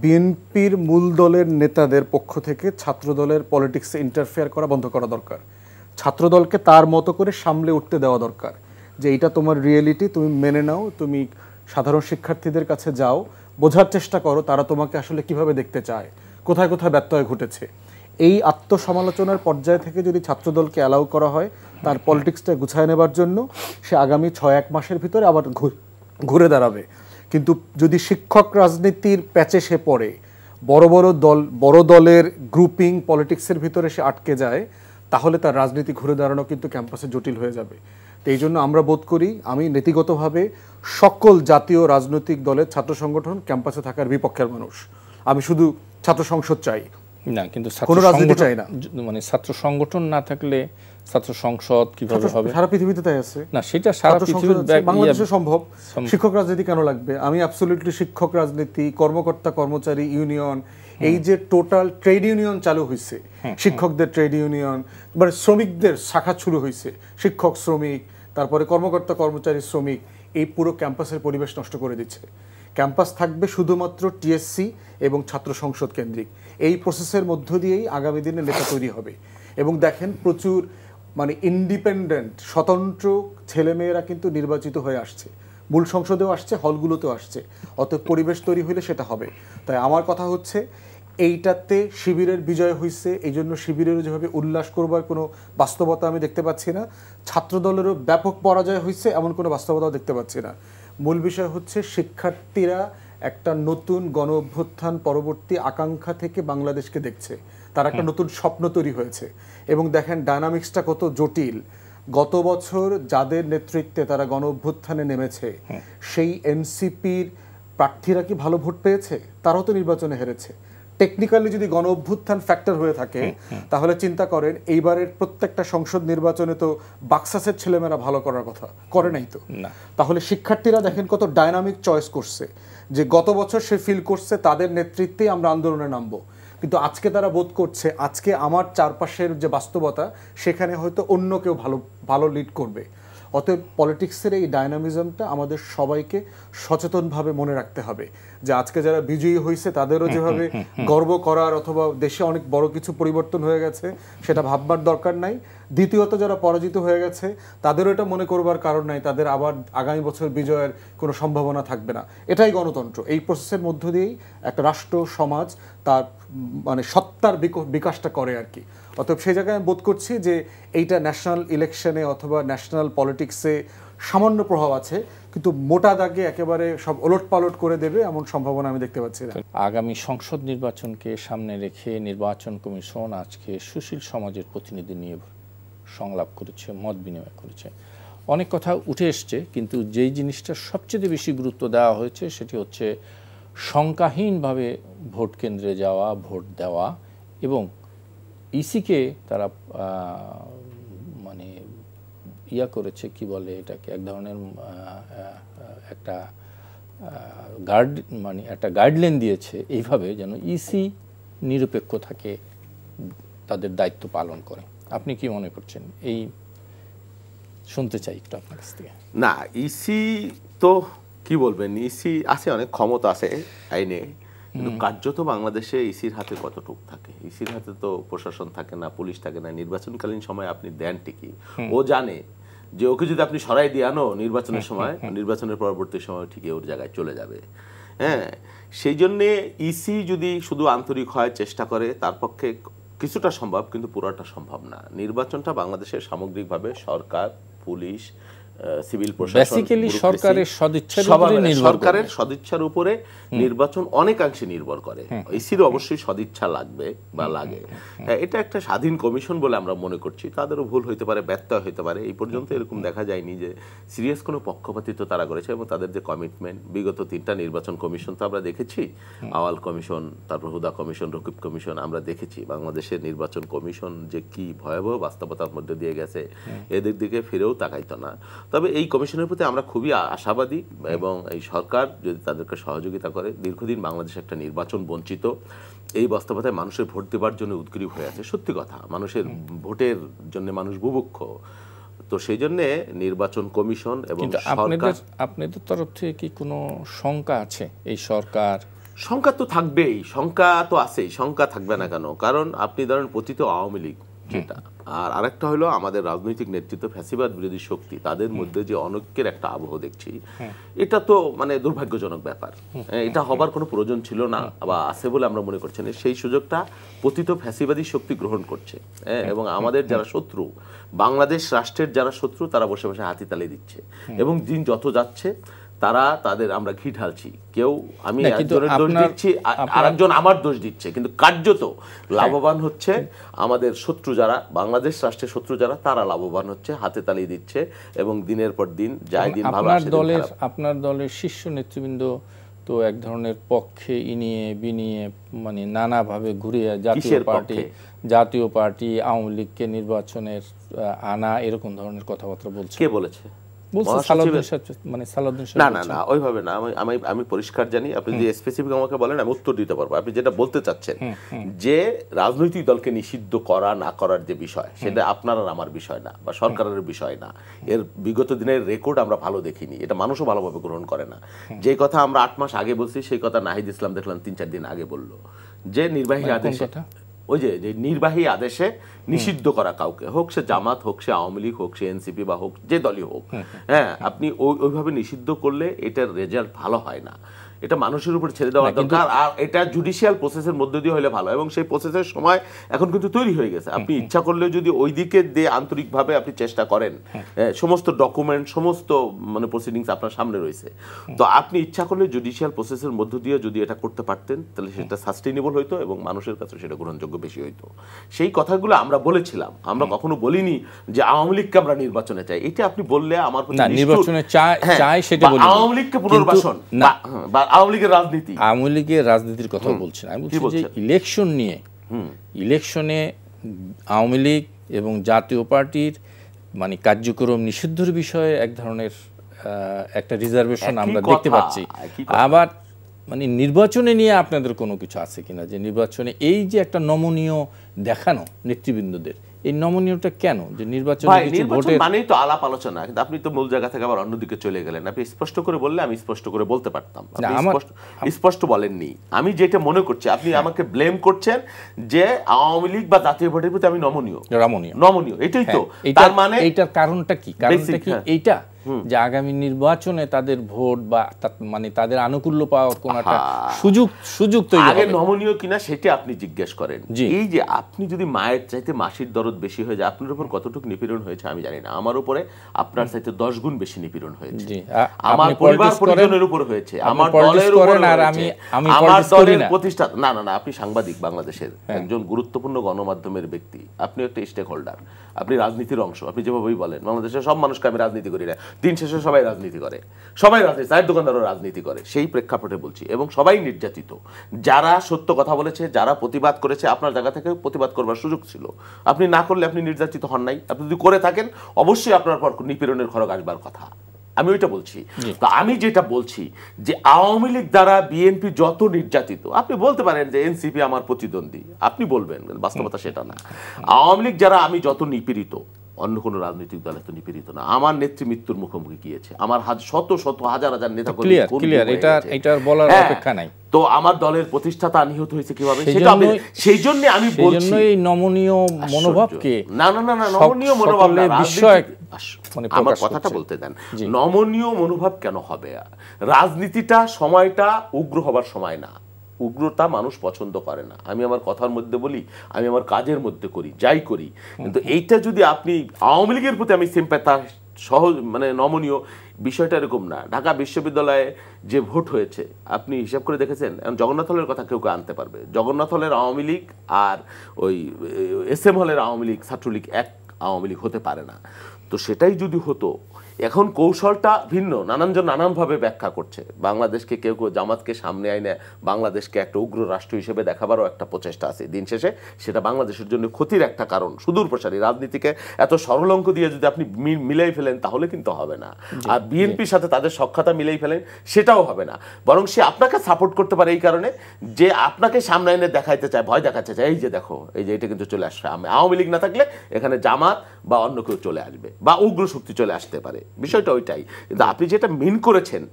বিএনপির মূল দলের নেতাদের পক্ষ থেকে ছাত্রদলের পলিটিক্সে ইন্টারফেয়ার করা বন্ধ করা দরকার। ছাত্রদলকে তার মতো করে সামলে উঠতে দেওয়া দরকার, যে এইটা তোমার রিয়েলিটি, তুমি মেনে নাও, তুমি সাধারণ শিক্ষার্থীদের কাছে যাও, বোঝার চেষ্টা করো তারা তোমাকে আসলে কিভাবে দেখতে চায়, কোথায় কোথায় ব্যত্যয় ঘটেছে। এই আত্মসমালোচনার পর্যায় থেকে যদি ছাত্রদলকে অ্যালাউ করা হয় তার পলিটিক্সটা গুছায় নেবার জন্য, সে আগামী 6-1 মাসের ভিতরে আবার ঘুরে দাঁড়াবে। কিন্তু যদি শিক্ষক রাজনীতির প্যাচে সে পড়ে, বড় দলের গ্রুপিং পলিটিক্সের ভিতরে সে আটকে যায়, তাহলে তার রাজনীতি ঘুরে দাঁড়ানো কিন্তু ক্যাম্পাসে জটিল হয়ে যাবে। তো এই জন্য আমরা বোধ করি, আমি নীতিগতভাবে সকল জাতীয় রাজনৈতিক দলের ছাত্র সংগঠন ক্যাম্পাসে থাকার বিপক্ষের মানুষ। আমি শুধু ছাত্র সংসদ চাই না, কিন্তু কোনো রাজনীতি চাই না। মানে ছাত্র সংগঠন না থাকলে ছাত্র সংসদ কিভাবে হবে? সারা পৃথিবীতে তাই আছে না, সেটা সারা পৃথিবীতে বাংলাদেশে সম্ভব। শিক্ষক রাজনীতি কেন লাগবে? আমি অ্যাবসলিউটলি শিক্ষক রাজনীতি, কর্মকর্তা কর্মচারী ইউনিয়ন, এই যে টোটাল ট্রেড ইউনিয়ন চালু হয়েছে, শিক্ষকদের ট্রেড ইউনিয়ন, মানে শ্রমিকদের শাখা শুরু হয়েছে, শিক্ষক শ্রমিক, তারপরে কর্মকর্তা কর্মচারী শ্রমিক, এই পুরো ক্যাম্পাসের পরিবেশ নষ্ট করে দিচ্ছে। ক্যাম্পাস থাকবে শুধুমাত্র টিএসসি এবং ছাত্র সংসদ কেন্দ্রিক। এই প্রসেসের মধ্য দিয়েই আগামী দিনে নেতা তৈরি হবে। এবং দেখেন, প্রচুর মানে ইন্ডিপেন্ডেন্ট স্বতন্ত্র ছেলেমেয়েরা কিন্তু নির্বাচিত হয়ে আসছে, মূল সংসদেও আসছে, হলগুলোতেও আসছে। অতএব পরিবেশ তৈরি হইলে সেটা হবে। তাই আমার কথা হচ্ছে, এইটাতে শিবিরের বিজয় হয়েছে, এই জন্য শিবিরেরও যেভাবে উল্লাস করবার কোনো বাস্তবতা আমি দেখতে পাচ্ছি না, ছাত্রদলেরও ব্যাপক পরাজয় হয়েছে এমন কোনো বাস্তবতাও দেখতে পাচ্ছি না। মূল বিষয় হচ্ছে শিক্ষার্থীরা একটা নতুন গণ অভ্যুত্থান পরবর্তী আকাঙ্ক্ষা থেকে বাংলাদেশকে দেখছে, তার একটা নতুন স্বপ্ন তৈরি হয়েছে। এবং দেখেন ডায়নামিক্সটা কত জটিল। গত বছর যাদের নেতৃত্বে তারা গণ অভ্যুত্থানে নেমেছে, সেই এনসিপির প্রার্থীরা কি ভালো ভোট পেয়েছে? তারাও তো নির্বাচনে হেরেছে। টেকনিক্যালি যদি গণ অভ্যুত্থান ফ্যাক্টর হয়ে থাকে, তাহলে চিন্তা করেন এইবারের প্রত্যেকটা সংসদ নির্বাচনে তো বাক্সাসের ছেলেমেয়েরা ভালো করার কথা করে নাই তো। তাহলে শিক্ষার্থীরা দেখেন কত ডায়নামিক চয়েস করছে, যে গত বছর সে ফিল করছে তাদের নেতৃত্বেই আমরা আন্দোলনে নামবো, কিন্তু আজকে তারা বোধ করছে আজকে আমার চারপাশের যে বাস্তবতা সেখানে হয়তো অন্য কেউ ভালো লিড করবে। অতএব পলিটিক্সের এই ডায়নামিজমটা আমাদের সবাইকে সচেতনভাবে মনে রাখতে হবে, যে আজকে যারা বিজয়ী হয়েছে তাদেরও যেভাবে গর্ব করার, অথবা দেশে অনেক বড় কিছু পরিবর্তন হয়ে গেছে সেটা ভাববার দরকার নাই। দ্বিতীয়ত যারা পরাজিত হয়ে গেছে তাদেরও এটা মনে করবার কারণ নাই, তাদের আবার আগামী বছর বিজয়ের কোনো সম্ভাবনা থাকবে না। এটাই গণতন্ত্র। এই প্রসেসের মধ্য দিয়েই একটা রাষ্ট্র সমাজ তার মানে সত্তার বিকাশটা করে আর কি। অতএব সেই জায়গায় আমি বোধ করছি যে এইটা ন্যাশনাল ইলেকশনে অথবা ন্যাশনাল পলিটিক্সে সামান্য প্রভাব আছে, কিন্তু মোটা দাগে একেবারে সব ওলটপালট করে দেবে এমন সম্ভাবনা আমি দেখতে পাচ্ছি না। আগামী সংসদ নির্বাচনকে সামনে রেখে নির্বাচন কমিশন আজকে সুশীল সমাজের প্রতিনিধি নিয়ে সংলাপ করেছে, মত বিনিময় করেছে। অনেক কথা উঠে এসছে, কিন্তু যেই জিনিসটা সবচেয়ে বেশি গুরুত্ব দেওয়া হয়েছে সেটি হচ্ছে সংখ্যাহীনভাবে ভোট কেন্দ্রে যাওয়া, ভোট দেওয়া এবং ইসিকে তারা মানে ইয়া করেছে, কি বলে এটাকে, এক ধরনের একটা মানে একটা গাইডলাইন দিয়েছে এইভাবে যেন ইসি নিরপেক্ষ থাকে, তাদের দায়িত্ব পালন করে। আপনি কি মনে করছেন? এই শুনতে চাই একটু আপনার কাছ থেকে। না, ইসি তো কি বলবেন, ইসি আছে, অনেক ক্ষমতা আছে আইনে, কিন্তু কার্যত বাংলাদেশে ইসির হাতে কতটুকু থাকে? ইসির হাতে তো প্রশাসন থাকে না, পুলিশ থাকে না। নির্বাচনকালীন সময় আপনি দেন ঠিকই, ও জানে যে ওকে যদি আপনি সরাই দিয়ে আনো নির্বাচনের সময়, নির্বাচনের পরবর্তী সময় ঠিকই ওর জায়গায় চলে যাবে। হ্যাঁ, সেই জন্যে ইসি যদি শুধু আন্তরিক হয়, চেষ্টা করে, তার পক্ষে কিছুটা সম্ভব, কিন্তু পুরোটা সম্ভব না। নির্বাচনটা বাংলাদেশের সামগ্রিকভাবে সরকার, পুলিশ, সিভিল প্রশাসন, সরকারের সদিচ্ছার উপরে নির্বাচন অনেকাংশে নির্ভর করে। ইসির অবশ্যই সদিচ্ছা লাগবে বা লাগে। এটা একটা স্বাধীন কমিশন বলে আমরা মনে করছি, তাদেরও ভুল হইতে পারে, ব্যত্যয় হইতে পারে। এই পর্যন্ত এরকম দেখা যায়নি যে সিরিয়াস কোনো পক্ষপাতিত্ব তারা করেছে, এবং তাদের যে কমিটমেন্ট, বিগত 3টা নির্বাচন কমিশন তো আমরা দেখেছি, আওয়াল কমিশন, তারপর হুদা কমিশন, রকিব কমিশন, আমরা দেখেছি বাংলাদেশের নির্বাচন কমিশন যে কি ভয়াবহ বাস্তবতার মধ্যে দিয়ে গেছে, এদের দিকে ফিরেও তাকাইতো না। তবে এই কমিশনের প্রতি আমরা খুবই আশাবাদী, এবং এই সরকার যদি তাদেরকে সহযোগিতা করে, দীর্ঘদিন বাংলাদেশ একটা নির্বাচন বঞ্চিত, এই বাস্তবতায় মানুষের ভোট দেওয়ার জন্য উদ্গ্রীব হয়ে আছে। সত্যি কথা, মানুষের ভোটের জন্য মানুষ বুভুক্ষ। তো সেই জন্য নির্বাচন কমিশন এবং সরকার, আপনাদের তরফ থেকে কি কোনো শঙ্কা আছে? এই সরকার, শঙ্কা তো থাকবেই, শঙ্কা তো আছেই, শঙ্কা থাকবে না কেন? কারণ আপনি ধরেন পতিত আওয়ামী লীগ যেটা, আর আরেকটা হলো আমাদের রাজনৈতিক নেতৃত্ব, ফ্যাসিবাদ বিরোধী শক্তি, তাদের মধ্যে যে অনৈক্যের একটা আবহ দেখছি, এটা তো মানে দুর্ভাগ্যজনক ব্যাপার। এটা হবার কোনো প্রয়োজন ছিল না বা আছে বলে আমরা মনে করছি না। সেই সুযোগটা পতিত ফ্যাসিবাদী শক্তি গ্রহণ করছে, এবং আমাদের যারা শত্রু, বাংলাদেশ রাষ্ট্রের যারা শত্রু, তারা বসে বসে হাতিতালি দিচ্ছে, এবং দিন যত যাচ্ছে তারা তাদের, আমরা ঘি ঢালছি, কেউ আমি একজনের দোষ দিচ্ছি, আরেকজন আমার দোষ দিচ্ছে, কিন্তু কার্যত লাভবান হচ্ছে আমাদের শত্রু যারা, বাংলাদেশ রাষ্ট্রের শত্রু যারা, তারা লাভবান হচ্ছে, হাতে তালি দিচ্ছে, এবং দিনের পর দিন যায় দিন ভালো আসে। আপনার দলের শীর্ষ নেতৃবৃন্দ তো এক ধরনের পক্ষে ইনিয়ে বিনিয়ে, মানে নানাভাবে ঘুরিয়ে জাতীয় পার্টি আওয়ামী লীগকে নির্বাচনের আনা, এরকম ধরনের কথাবার্তা বলছে। কে বলেছে? না না না, ওইভাবে না। আমি পরিষ্কার জানি, আপনি যদি স্পেসিফিক আমাকে বলেন আমি উত্তর দিতে পারবো। আপনি যেটা বলতে চাচ্ছেন যে রাজনৈতিক দলকে নিষিদ্ধ করা না করার যে বিষয়, সেটা আপনার আর আমার বিষয় না, বা সরকারের বিষয় না। এর বিগত দিনের রেকর্ড আমরা ভালো দেখিনি, এটা মানুষও ভালোভাবে গ্রহণ করে না। যে কথা আমরা 8 মাস আগে বলছি, সেই কথা নাহিদ ইসলাম দেখলাম 3-4 দিন আগে বললো, যে নির্বাহী আদেশে, ওই যে নির্বাহী আদেশে নিষিদ্ধ করা কাউকে, হোক সে জামাত, হোক সে আওয়ামী লীগ, হোক সে এনসিপি, বা হোক যে দলই হোক, হ্যাঁ, আপনি ওইভাবে নিষিদ্ধ করলে এটার রেজাল্ট ভালো হয় না। এটা মানুষের উপর ছেড়ে দেওয়া দরকার, আর এটা জুডিশিয়াল প্রসেসের মধ্যে দিয়ে হলে ভালো, এবং সেই প্রসেসের সময় এখন কিন্তু তৈরি হয়ে গেছে। আপনি ইচ্ছা করলে যদি ওই দিকে দিয়ে আন্তরিকভাবে আপনি চেষ্টা করেন, সমস্ত ডকুমেন্ট, সমস্ত মানে প্রসিডিংস আপনার সামনে রয়েছে, তো আপনি ইচ্ছা করলে জুডিশিয়াল প্রসেসের মধ্য দিয়ে যদি এটা করতে পারতেন, তাহলে সেটা সাস্টেইনেবল হইতো এবং মানুষের কাছে সেটা গ্রহণযোগ্য বেশি হইতো। সেই কথাগুলো আমরা বলেছিলাম, আমরা কখনো বলিনি যে আওয়ামী লীগকে আমরা নির্বাচনে চাই। এটা আপনি বললে আমার নির্বাচনে চাই সেটা বলি, আওয়ামী লীগকে পুনর্বাসন বা আওয়ামী লীগের রাজনীতির কথা বলছেন। আমি বলছি যে ইলেকশন নিয়ে, ইলেকশনে আওয়ামী লীগ এবং জাতীয় পার্টির মানে কার্যক্রম নিষিদ্ধের বিষয়ে এক ধরনের একটা রিজার্ভেশন আমরা দেখতে পাচ্ছি। আবার মানে নির্বাচনে নিয়ে আপনাদের কোনো কিছু আছে কিনা, যে নির্বাচনে এই যে একটা নমনীয় দেখানো নেতৃবৃন্দদের, এই নমনীয়টা কেন? যে নির্বাচন মানেই তো আলাপ আলোচনা, কিন্তু আপনি তো মূল জায়গা থেকে আবার অন্যদিকে চলে গেলেন। আপনি স্পষ্ট করে বললে আমি স্পষ্ট করে বলতে পারতাম, স্পষ্ট বলেননি। আমি যেটা মনে করছি, আপনি আমাকে ব্লেম করছেন যে আওয়ামী লীগ বা জাতীয় পার্টির প্রতি আমি নমনীয়, এটাই তো। তার মানে এইটার কারণটা কি? কারণটা কি এইটা যে আগামী নির্বাচনে তাদের ভোট বা মানে তাদের আনুকূল্য পাওয়ার কোন একটা সুযোগ তৈরি হবে। আগে নমনীয় কিনা সেটা আপনি জিজ্ঞেস করেন। এই যে আপনি যদি মায়ের চাইতে মাসির দরদ বেশি হয়ে যায়, আপনার উপর কতটুকু নিপীড়ন হয়েছে আমি জানি না, আমার উপরে আপনার চাইতে 10 গুণ বেশি নিপীড়ন হয়েছে। আমার পরিবার পরিজনের উপর হয়েছে, আমার দলের উপর, আর আমার দলের প্রতিষ্ঠাতা। না না না, আপনি সাংবাদিক, বাংলাদেশের একজন গুরুত্বপূর্ণ গণমাধ্যমের ব্যক্তি, আপনি একটা স্টেক হোল্ডার, আপনি রাজনীতির অংশ। আপনি যেভাবেই বলেন, বাংলাদেশের সব মানুষকে আমি রাজনীতি করি না, দিন শেষে সবাই রাজনীতি করে, সবাই রাজনীতি, চায়ের দোকানদারও রাজনীতি করে, সেই প্রেক্ষাপটে বলছি। এবং সবাই নির্যাতিত, যারা সত্য কথা বলেছে, যারা প্রতিবাদ করেছে, আপনার জায়গা থেকে প্রতিবাদ করবার সুযোগ ছিল, আপনি না করলে আপনি নির্যাতিত হন নাই। আপনি যদি করে থাকেন অবশ্যই আপনার পর নিপীড়নের খড়গ আসবার কথা, আমি ওইটা বলছি। তো আমি যেটা বলছি যে আওয়ামী লীগ দ্বারা বিএনপি যত নির্যাতিত, আপনি বলতে পারেন যে এনসিপি আমার প্রতিদ্বন্দ্বী, আপনি বলবেন, বাস্তবতা সেটা না। আওয়ামী লীগ যারা আমি যত নিপীড়িত, অন্য কোনো রাজনৈতিক দল এত নিপীড়িত না। আমার নেত্রী মৃত্যুর মুখোমুখি গিয়েছে, আমার শত শত হাজার হাজার নেতা কর্মী, এটা বলার অপেক্ষা নাই। তো আমার দলের প্রতিষ্ঠাতা নিহত হয়েছে কিভাবে, সেটা আমি সেই জন্য আমি বলছি এই নমনীয় মনোভাবকে, না না না না নমনীয় মনোভাব না, বিষয় আমার কথাটা বলতে দেন। নমনীয় মনোভাব কেন হবে? রাজনীতিটা সময়টা উগ্র হবার সময় না, উগ্রতা মানুষ পছন্দ করে না। আমি আমার কথার মধ্যে বলি, আমি আমার কাজের মধ্যে করি, যাই করি, কিন্তু এইটা যদি আপনি আওয়ামী লীগের প্রতি আমি সিম্প্যাথি সহজ মানে নমনীয়, বিষয়টা এরকম না। ঢাকা বিশ্ববিদ্যালয়ে যে ভোট হয়েছে আপনি হিসাব করে দেখেছেন? জগন্নাথ হলের কথা কেউ কেউ আনতে পারবে, জগন্নাথ হলের আওয়ামী লীগ আর ওই SM হলের আওয়ামী লীগ, ছাত্রলীগ এক আওয়ামী লীগ হতে পারে না। তো সেটাই যদি হতো, এখন কৌশলটা ভিন্ন, নানানজন নানানভাবে ব্যাখ্যা করছে। বাংলাদেশকে কেউ কেউ জামাতকে সামনে আইনে বাংলাদেশকে একটা উগ্র রাষ্ট্র হিসেবে দেখাবারও একটা প্রচেষ্টা আছে। দিন শেষে সেটা বাংলাদেশের জন্য ক্ষতির একটা কারণ। সুদূর প্রসারী রাজনীতিকে এত সরল অঙ্ক দিয়ে যদি আপনি মিলাই ফেলেন তাহলে কিন্তু হবে না। আর বিএনপির সাথে তাদের সখ্যতা মিলাই ফেলেন, সেটাও হবে না। বরং সে আপনাকে সাপোর্ট করতে পারে এই কারণে যে আপনাকে সামনে এনে দেখাইতে চায়, ভয় দেখাতে চায়, এই যে দেখো, এই যে এটা কিন্তু চলে আসবে। আওয়ামী লীগ না থাকলে এখানে জামাত বা অন্য কেউ চলে আসবে বা উগ্র শক্তি চলে আসতে পারে, বিষয়টা ওইটাই। কিন্তু আপনি যেটা মিন করেছেন,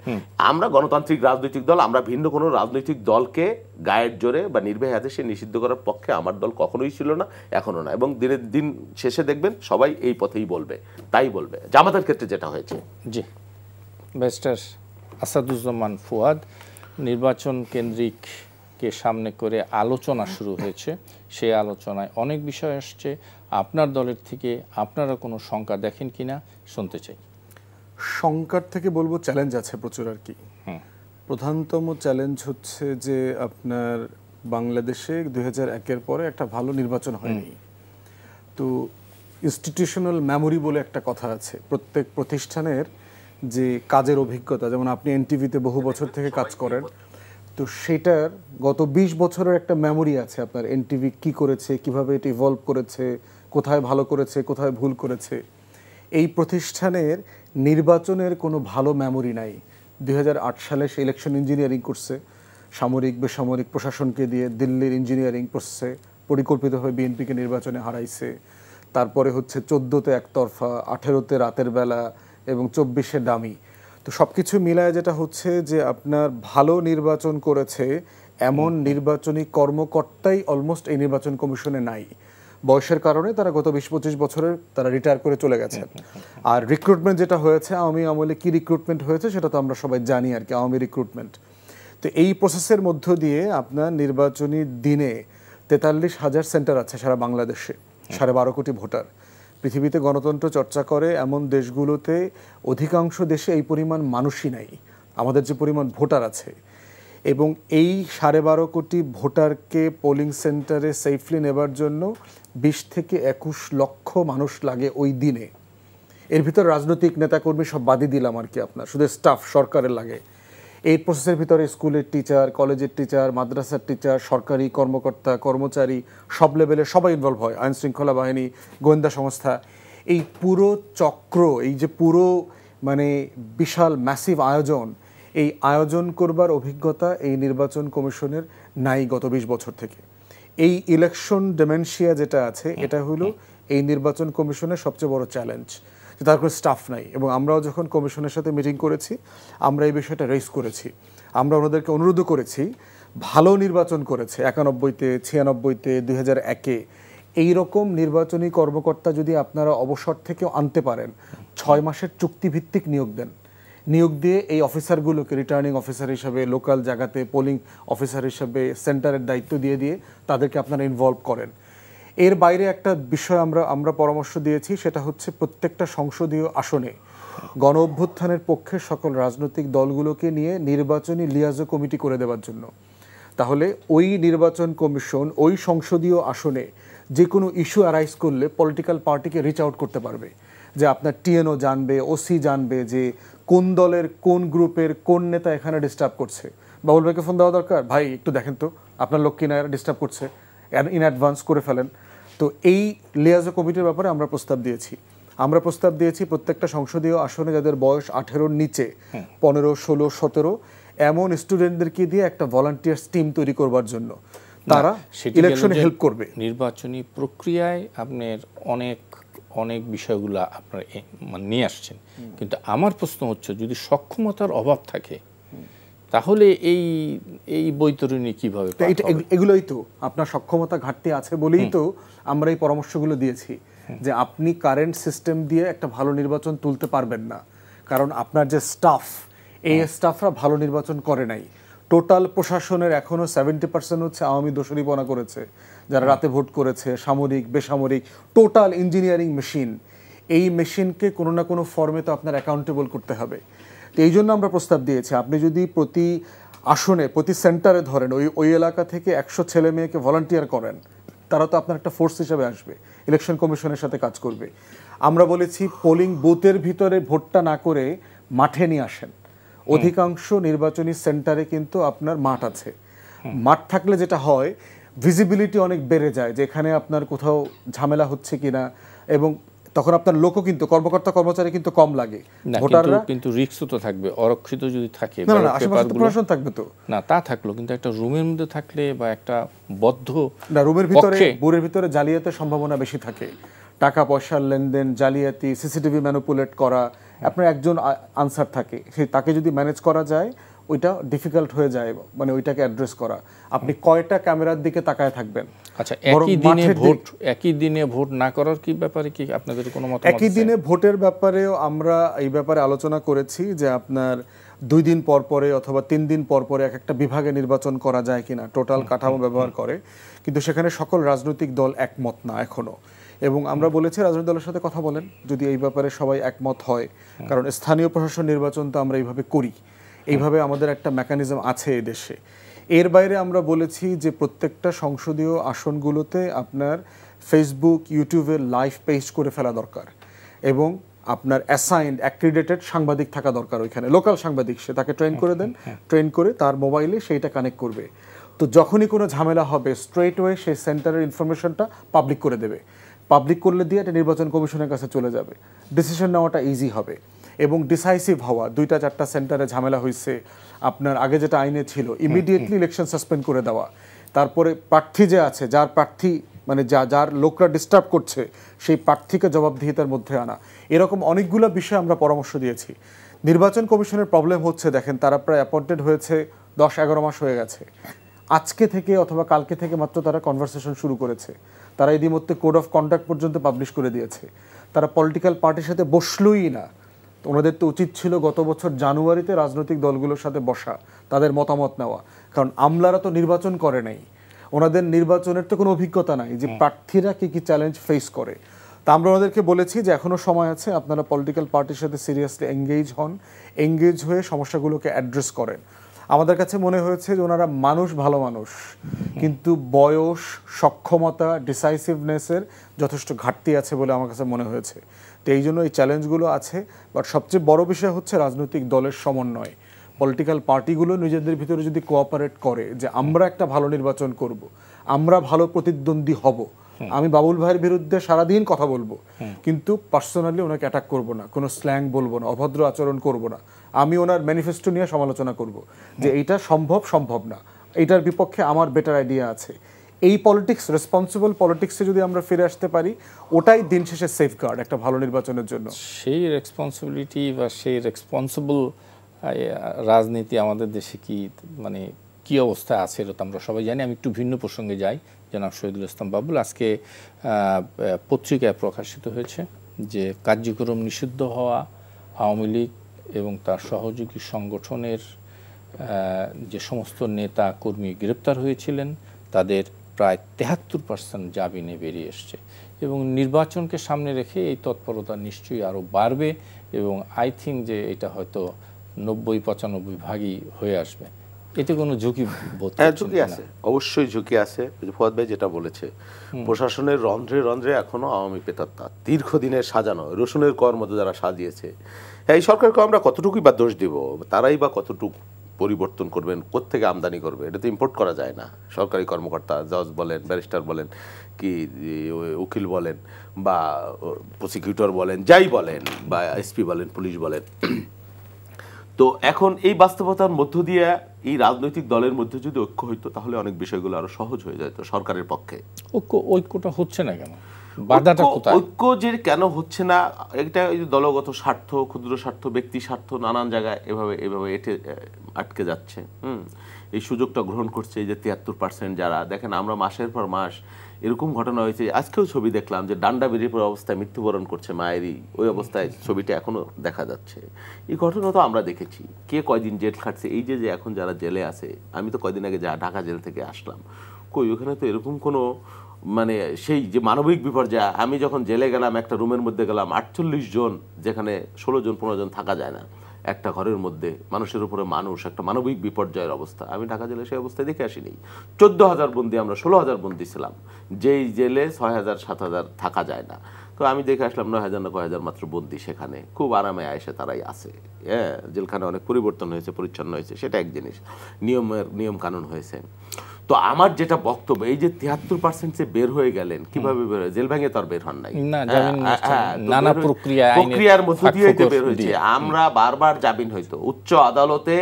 আমরা গণতান্ত্রিক রাজনৈতিক দল, আমরা ভিন্ন কোনো রাজনৈতিক দলকে গায়ের জোরে বা নির্বাহী আদেশে নিষিদ্ধ করার পক্ষে আমার দল কখনোই ছিল না, এখনো না, এবং দিনের দিন শেষে দেখবেন সবাই এই পথেই বলবে, তাই বলবে। জামাতের ক্ষেত্রে যেটা হয়েছে। জি, ব্যারিস্টার আসাদুজ্জামান ফুয়াদ, নির্বাচন কেন্দ্রিককে সামনে করে আলোচনা শুরু হয়েছে, সেই আলোচনায় অনেক বিষয় আসছে। আপনার দলের থেকে আপনারা কোনো শঙ্কা দেখেন কিনা শুনতে চাই। শঙ্কার থেকে বলবো চ্যালেঞ্জ আছে প্রচুর আর কি। প্রধানতম চ্যালেঞ্জ হচ্ছে যে আপনার বাংলাদেশে 2001-এর পরে একটা ভালো নির্বাচন হয়নি। তো ইনস্টিটিউশনাল মেমোরি বলে একটা কথা আছে, প্রত্যেক প্রতিষ্ঠানের যে কাজের অভিজ্ঞতা, যেমন আপনি এনটিভিতে বহু বছর থেকে কাজ করেন, তো সেটার গত 20 বছরের একটা মেমোরি আছে আপনার। এনটিভি কি করেছে, কিভাবে এটা ইভলভ করেছে, কোথায় ভালো করেছে, কোথায় ভুল করেছে। এই প্রতিষ্ঠানের নির্বাচনের কোনো ভালো মেমোরি নাই। 2008 সালে সে ইলেকশন ইঞ্জিনিয়ারিং করছে, সামরিক বেসামরিক প্রশাসনকে দিয়ে দিল্লির ইঞ্জিনিয়ারিং প্রসেসে পরিকল্পিতভাবে বিএনপিকে নির্বাচনে হারাইছে। তারপরে হচ্ছে 14-তে একতরফা, 18-তে রাতের বেলা এবং 24-এ ডামি। তো সব কিছু মিলায় যেটা হচ্ছে যে আপনার ভালো নির্বাচন করেছে এমন নির্বাচনী কর্মকর্তাই অলমোস্ট এই নির্বাচন কমিশনে নাই। বয়সের কারণে তারা গত 20-25 বছরের তারা রিটায়ার করে চলে গেছেন। আর রিক্রুটমেন্ট যেটা হয়েছে, আওয়ামী আমলে কি রিক্রুটমেন্ট হয়েছে সেটা তো আমরা সবাই জানি আর কি, আওয়ামী রিক্রুটমেন্ট। তো এই প্রসেসের মধ্য দিয়ে আপনার নির্বাচনী দিনে 43,000 সেন্টার আছে সারা বাংলাদেশে, 12.5 কোটি ভোটার। পৃথিবীতে গণতন্ত্র চর্চা করে এমন দেশগুলোতে অধিকাংশ দেশে এই পরিমাণ মানুষই নাই আমাদের যে পরিমাণ ভোটার আছে। এবং এই 12.5 কোটি ভোটারকে পোলিং সেন্টারে সেফলি নেবার জন্য 20 থেকে 21 লক্ষ মানুষ লাগে ওই দিনে। এর ভিতর রাজনৈতিক নেতাকর্মী সব বাদই দিলাম আর কি, আপনার শুধু স্টাফ সরকারের লাগে। এই প্রসেসের ভিতরে স্কুলের টিচার, কলেজের টিচার, মাদ্রাসার টিচার, সরকারি কর্মকর্তা, কর্মচারী, সব লেভেলের সবাই ইনভলভ হয়, আইন শৃঙ্খলা বাহিনী, গোয়েন্দা সংস্থা। এই পুরো চক্র, এই যে পুরো মানে বিশাল ম্যাসিভ আয়োজন, এই আয়োজন করবার অভিজ্ঞতা এই নির্বাচন কমিশনের নাই গত 20 বছর থেকে। এই ইলেকশন ডেমেনশিয়া যেটা আছে, এটা হলো এই নির্বাচন কমিশনের সবচেয়ে বড় চ্যালেঞ্জ, যে তার কোনো স্টাফ নাই। এবং আমরাও যখন কমিশনের সাথে মিটিং করেছি, আমরা এই বিষয়টা রেজ করেছি। আমরা ওনাদেরকে অনুরোধ করেছি, ভালো নির্বাচন করেছে 91-তে, 96-তে, 2001-এ, এইরকম নির্বাচনী কর্মকর্তা যদি আপনারা অবসর থেকেও আনতে পারেন, 6 মাসের চুক্তিভিত্তিক নিয়োগ দেন। নিয়োগ দিয়ে এই অফিসারগুলোকে রিটার্নিং অফিসার হিসাবে, লোকাল জায়গাতে পোলিং অফিসার হিসাবে সেন্টারের দায়িত্ব দিয়ে তাদেরকে আপনারা ইনভলভ করেন। এর বাইরে একটা বিষয় আমরা পরামর্শ দিয়েছি, সেটা হচ্ছে প্রত্যেকটা সংসদীয় আসনে গণ অভ্যুত্থানের পক্ষে সকল রাজনৈতিক দলগুলোকে নিয়ে নির্বাচনী লিয়াজো কমিটি করে দেওয়ার জন্য। তাহলে ওই নির্বাচন কমিশন ওই সংসদীয় আসনে যে কোনো ইস্যু অ্যারাইজ করলে পলিটিক্যাল পার্টিকে রিচ আউট করতে পারবে, যে আপনার টিএনও জানবে, ওসি জানবে যে কোন দলের কোন গ্রুপের কোন নেতা এখানে ডিস্টার্ব করছে। বাবুল ভাইকে ফোন দেওয়া দরকার, ভাই একটু দেখেন তো আপনার লোক কিনা ডিস্টার্ব করছে, ইন অ্যাডভান্স করে ফেলেন। তো এই লিয়াজো কমিটির ব্যাপারে আমরা প্রস্তাব দিয়েছি প্রত্যেকটা সংসদীয় আসনে যাদের বয়স 18-র নিচে, 15, 16, 17 এমন স্টুডেন্টদেরকে দিয়ে একটা ভলান্টিয়ার্স টিম তৈরি করবার জন্য, তারা ইলেকশনে হেল্প করবে। নির্বাচনী প্রক্রিয়ায় আপনার অনেক বিষয়গুলো আপনার নিয়ে আসছেন, কিন্তু আমার প্রশ্ন হচ্ছে যদি সক্ষমতার অভাব থাকে তাহলে এই বৈতরণী কিভাবে? এগুলোই তো আপনার সক্ষমতা ঘাটতি আছে বলেই তো আমরা এই পরামর্শগুলো দিয়েছি যে আপনি কারেন্ট সিস্টেম দিয়ে একটা ভালো নির্বাচন তুলতে পারবেন না, কারণ আপনার যে স্টাফ, এই স্টাফরা ভালো নির্বাচন করে নাই। টোটাল প্রশাসনের এখনো 70% হচ্ছে আওয়ামী দোসরিপনা করেছে, যারা রাতে ভোট করেছে, সামরিক বেসামরিক, টোটাল ইঞ্জিনিয়ারিং মেশিন। এই মেশিনকে কোনো না কোনো ফর্মে তো আপনার অ্যাকাউন্টেবল করতে হবে। তো এই জন্য আমরা প্রস্তাব দিয়েছি, আপনি যদি প্রতি আসনে প্রতি সেন্টারে ধরেন ওই এলাকা থেকে 100 ছেলে মেয়েকে ভলান্টিয়ার করেন, তারা তো আপনার একটা ফোর্স হিসেবে আসবে, ইলেকশন কমিশনের সাথে কাজ করবে। আমরা বলেছি পোলিং বুথের ভিতরে ভোটটা না করে মাঠে নিয়ে আসেন। অধিকাংশ নির্বাচনী সেন্টারে কিন্তু আপনার মাঠ আছে, মাঠ থাকলে যেটা হয় ভিজিবিলিটি অনেক বেড়ে যায় যে এখানে আপনার কোথাও ঝামেলা হচ্ছে কিনা, এবং তখন আপনার লোকও কিন্তু কর্মকর্তা কর্মচারী কিন্তু কম লাগে। ভোটাররা কিন্তু রিস্কও তো থাকবে, অরক্ষিত যদি থাকে, প্রশাসন থাকবে তো না, তা থাকলো, কিন্তু একটা রুমের মধ্যে থাকলে বা একটা বদ্ধ না, রুমের ভিতরে জালিয়াতের সম্ভাবনা বেশি থাকে, টাকা পয়সার লেনদেন, জালিয়াতি, সিসিটিভি ম্যানিপুলেট করা। আপনার একজন আনসার থাকে, তাকে যদি ম্যানেজ করা যায় ওইটা ডিফিকাল্ট হয়ে যায়, মানে ওইটাকে অ্যাড্রেস করা। আপনি কয়টা ক্যামেরার দিকে তাকায় থাকবেন? আচ্ছা, একই দিনে ভোট না করার কি ব্যাপারে কি আপনাদের কোনো মতামত? একই দিনে ভোটের ব্যাপারেও আমরা এই ব্যাপারে আলোচনা করেছি যে আপনার 2 দিন পর পরে অথবা 3 দিন পর পরে একটা বিভাগে নির্বাচন করা যায় কিনা, টোটাল কাঠামো ব্যবহার করে, কিন্তু সেখানে সকল রাজনৈতিক দল একমত না এখনো। এবং আমরা বলেছি রাজনৈতিক দলের সাথে কথা বলেন যদি এই ব্যাপারে সবাই একমত হয়, কারণ স্থানীয় প্রশাসন নির্বাচন তো আমরা এইভাবে করি, এইভাবে আমাদের একটা মেকানিজম আছে এই দেশে। এর বাইরে আমরা বলেছি যে প্রত্যেকটা সংসদীয় আসনগুলোতে আপনার ফেসবুক, ইউটিউবে লাইভ পেজ করে ফেলা দরকার, এবং আপনার অ্যাসাইন্ড অ্যাক্রিডেটেড সাংবাদিক থাকা দরকার ওইখানে, লোকাল সাংবাদিক, সে তাকে ট্রেন করে দেন, ট্রেন করে তার মোবাইলে সেইটা কানেক্ট করবে। তো যখনই কোনো ঝামেলা হবে স্ট্রেট ওয়ে সেই সেন্টারের ইনফরমেশনটা পাবলিক করে দেবে। পাবলিক করলে দিয়ে এটা নির্বাচন কমিশনের কাছে চলে যাবে, ডিসিশন নেওয়াটা ইজি হবে এবং ডিসাইসিভ হওয়া। 2-4টা সেন্টারে ঝামেলা হয়েছে, আপনার আগে যেটা আইনে ছিল ইমিডিয়েটলি ইলেকশন সাসপেন্ড করে দেওয়া, তারপরে প্রার্থী যে আছে, যার প্রার্থী মানে যার লোকরা ডিস্টার্ব করছে সেই প্রার্থীকে জবাবদিহিতার মধ্যে আনা, এরকম অনেকগুলো বিষয় আমরা পরামর্শ দিয়েছি। নির্বাচন কমিশনের প্রবলেম হচ্ছে, দেখেন তারা প্রায় অ্যাপয়েন্টেড হয়েছে 10-11 মাস হয়ে গেছে, আজকে থেকে অথবা কালকে থেকে মাত্র তারা কনভারসেশন শুরু করেছে। তারা ইতিমধ্যে কোড অফ কন্ডাক্ট পর্যন্ত পাবলিশ করে দিয়েছে। তারা পলিটিক্যাল পার্টির সাথে বসলই না। ওনাদের তো উচিত ছিল গত বছর জানুয়ারিতে রাজনৈতিক দলগুলোর সাথে বসা, তাদের মতামত নেওয়া, কারণ আমলারা তো নির্বাচন করে নাই, ওনাদের নির্বাচনের তো কোনো অভিজ্ঞতা নাই যে প্রার্থীরা কী কী চ্যালেঞ্জ ফেস করে। তা আমরা ওনাদেরকে বলেছি যে এখনও সময় আছে, আপনারা পলিটিক্যাল পার্টির সাথে সিরিয়াসলি এঙ্গেজ হন, এঙ্গেজ হয়ে সমস্যাগুলোকে অ্যাড্রেস করেন। আমাদের কাছে মনে হয়েছে যে ওনারা মানুষ, ভালো মানুষ, কিন্তু বয়স, সক্ষমতা, ডিসাইসিভনেসের যথেষ্ট ঘাটতি আছে বলে আমার কাছে মনে হয়েছে। তো এই জন্য এই চ্যালেঞ্জগুলো আছে। বাট সবচেয়ে বড় বিষয় হচ্ছে রাজনৈতিক দলের সমন্বয়। পলিটিক্যাল পার্টিগুলো নিজেদের ভিতরে যদি কোঅপারেট করে যে আমরা একটা ভালো নির্বাচন করব, আমরা ভালো প্রতিদ্বন্দ্বী হব, আমি বাবুল ভাইয়ের বিরুদ্ধে সারাদিন কথা বলবো, কিন্তু পার্সোনালি ওনাকে অ্যাটাক করব না, কোনো স্ল্যাং বলবো না, অভদ্র আচরণ করব না, আমি ওনার ম্যানিফেস্টো নিয়ে সমালোচনা করব যে এইটা সম্ভব না, এইটার বিপক্ষে আমার বেটার আইডিয়া আছে। এই পলিটিক্স, রেসপন্সিবল পলিটিক্সে যদি আমরা ফিরে আসতে পারি, ওটাই দিন শেষে সেফগার্ড একটা ভালো নির্বাচনের জন্য। সেই রেসপন্সিবিলিটি বা সেই রেসপন্সিবল রাজনীতি আমাদের দেশে কি মানে কি অবস্থায় আছে এটা তো আমরা সবাই জানি। আমি একটু ভিন্ন প্রসঙ্গে যাই। জনাব শহীদুল ইসলাম বাবুল, আজকে পত্রিকায় প্রকাশিত হয়েছে যে কার্যক্রম নিষিদ্ধ হওয়া আওয়ামী লীগ এবং তার সহযোগী সংগঠনের যে সমস্ত নেতা কর্মী গ্রেপ্তার হয়েছিলেন তাদের প্রায় 73% জামিনে বেরিয়ে এসছে, এবং নির্বাচনকে সামনে রেখে এই তৎপরতা নিশ্চয়ই আরও বাড়বে এবং আই থিঙ্ক যে এটা হয়তো 90-95 ভাগই হয়ে আসবে। এতে কোনো ঝুঁকি বোধ? হ্যাঁ, ঝুঁকি আছে, অবশ্যই ঝুঁকি আছে। ফুয়াদ ভাই যেটা বলেছে, প্রশাসনের রন্ধ্রে রন্ধ্রে এখনো আওয়ামী প্রেতাত্মা, দীর্ঘদিনের সাজানো রসুনের কর মতো যারা সাজিয়েছে। এই সরকারকে আমরা কতটুকুই বা দোষ দিব, তারাই বা কতটুকু পরিবর্তন করবেন, কোত্থেকে আমদানি করবে, এটা তো ইম্পোর্ট করা যায় না। সরকারি কর্মকর্তা, জজ বলেন, ব্যারিস্টার বলেন, কি উকিল বলেন, বা প্রসিকিউটর বলেন, যাই বলেন, বা এসপি বলেন, পুলিশ বলেন। তো এখন এই বাস্তবতার মধ্য দিয়ে এই রাজনৈতিক দলের মধ্যে যদি ঐক্য হইতো, তাহলে অনেক বিষয়গুলো আরো সহজ হয়ে যেত সরকারের পক্ষে। ঐক্যটা হচ্ছে না কেন? বাধাটা কোথায়? ঐক্য যে কেন হচ্ছে না, এটা দলগত স্বার্থ, ক্ষুদ্র স্বার্থ, ব্যক্তি স্বার্থ, নানান জায়গায় এভাবে আটকে যাচ্ছে। এই সুযোগটা গ্রহণ করছে এই যে 73% যারা, দেখেন আমরা মাসের পর মাস এরকম ঘটনা হয়েছে। আজকেও ছবি দেখলাম যে ডান্ডা বেরিয়ে পড়া অবস্থায় মৃত্যুবরণ করছে মায়েরই, ওই অবস্থায় ছবিটা এখনো দেখা যাচ্ছে। এই ঘটনা তো আমরা দেখেছি, কে কয়দিন জেল খাটছে। এই যে এখন যারা জেলে আছে, আমি তো কয়দিন আগে ঢাকা জেল থেকে আসলাম, কই ওখানে তো এরকম কোনো মানে সেই যে মানবিক বিপর্যয়। আমি যখন জেলে গেলাম, একটা রুমের মধ্যে গেলাম, 48 জন, যেখানে 16 জন 15 জন থাকা যায় না একটা ঘরের মধ্যে, মানুষের উপরে মানুষ, একটা মানবিক বিপর্যয়ের অবস্থা। আমি ঢাকা জেলে সেই অবস্থায় দেখে আসিনি। 14,000 বন্দি, আমরা 16,000 বন্দি ছিলাম, যেই জেলে 6,000 7,000 থাকা যায় না। তো আমি দেখে আসলাম 9,000 না 9,000 মাত্র বন্দি সেখানে, খুব আরামে আয়েসে তারাই আছে। হ্যাঁ, জেলখানে অনেক পরিবর্তন হয়েছে, পরিচ্ছন্ন হয়েছে, সেটা এক জিনিস, নিয়ম কানুন হয়েছে। তো আমার যেটা বক্তব্য, এই যে 73% যে বের হয়ে গেলেন, কিভাবে বের হয়ে, জেল ভেঙে তো আর বের হন নাই, নানা প্রক্রিয়ার মধ্য দিয়ে বের হয়েছে। আমরা বারবার জামিন হইতো উচ্চ আদালতে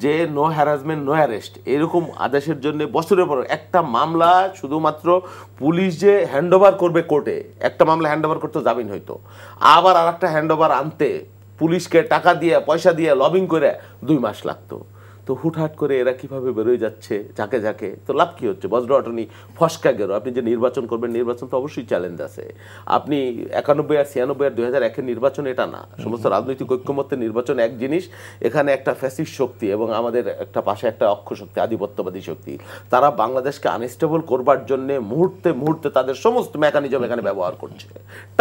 যে নো হ্যারাসমেন্ট নো অ্যারেস্ট এরকম আদেশের জন্য বছরের পর একটা মামলা শুধুমাত্র পুলিশ যে হ্যান্ডওভার করবে কোর্টে, একটা মামলা হ্যান্ডওভার করতে জামিন হইতো, আবার আর একটা হ্যান্ডওভার আনতে পুলিশকে টাকা দিয়ে পয়সা দিয়ে লবিং করে 2 মাস লাগতো। তো হুটহাট করে এরা কিভাবে বেরোয় যাচ্ছে ঝাঁকে ঝাঁকে, তো লাভ কি হচ্ছে? বজ্র অটনি ফসকা গেল। আপনি যে নির্বাচন করবেন, নির্বাচন তো অবশ্যই চ্যালেঞ্জ আছে। আপনি 91 আর 96 আর 2001-এর নির্বাচন এটা না, সমস্ত রাজনৈতিক ঐক্যমত্যের নির্বাচন এক জিনিস। এখানে একটা ফ্যাসিস্ট শক্তি এবং আমাদের একটা পাশে একটা অক্ষ শক্তি, আধিপত্যবাদী শক্তি, তারা বাংলাদেশকে আনস্টেবল করবার জন্য মুহূর্তে মুহূর্তে তাদের সমস্ত মেকানিজম এখানে ব্যবহার করছে,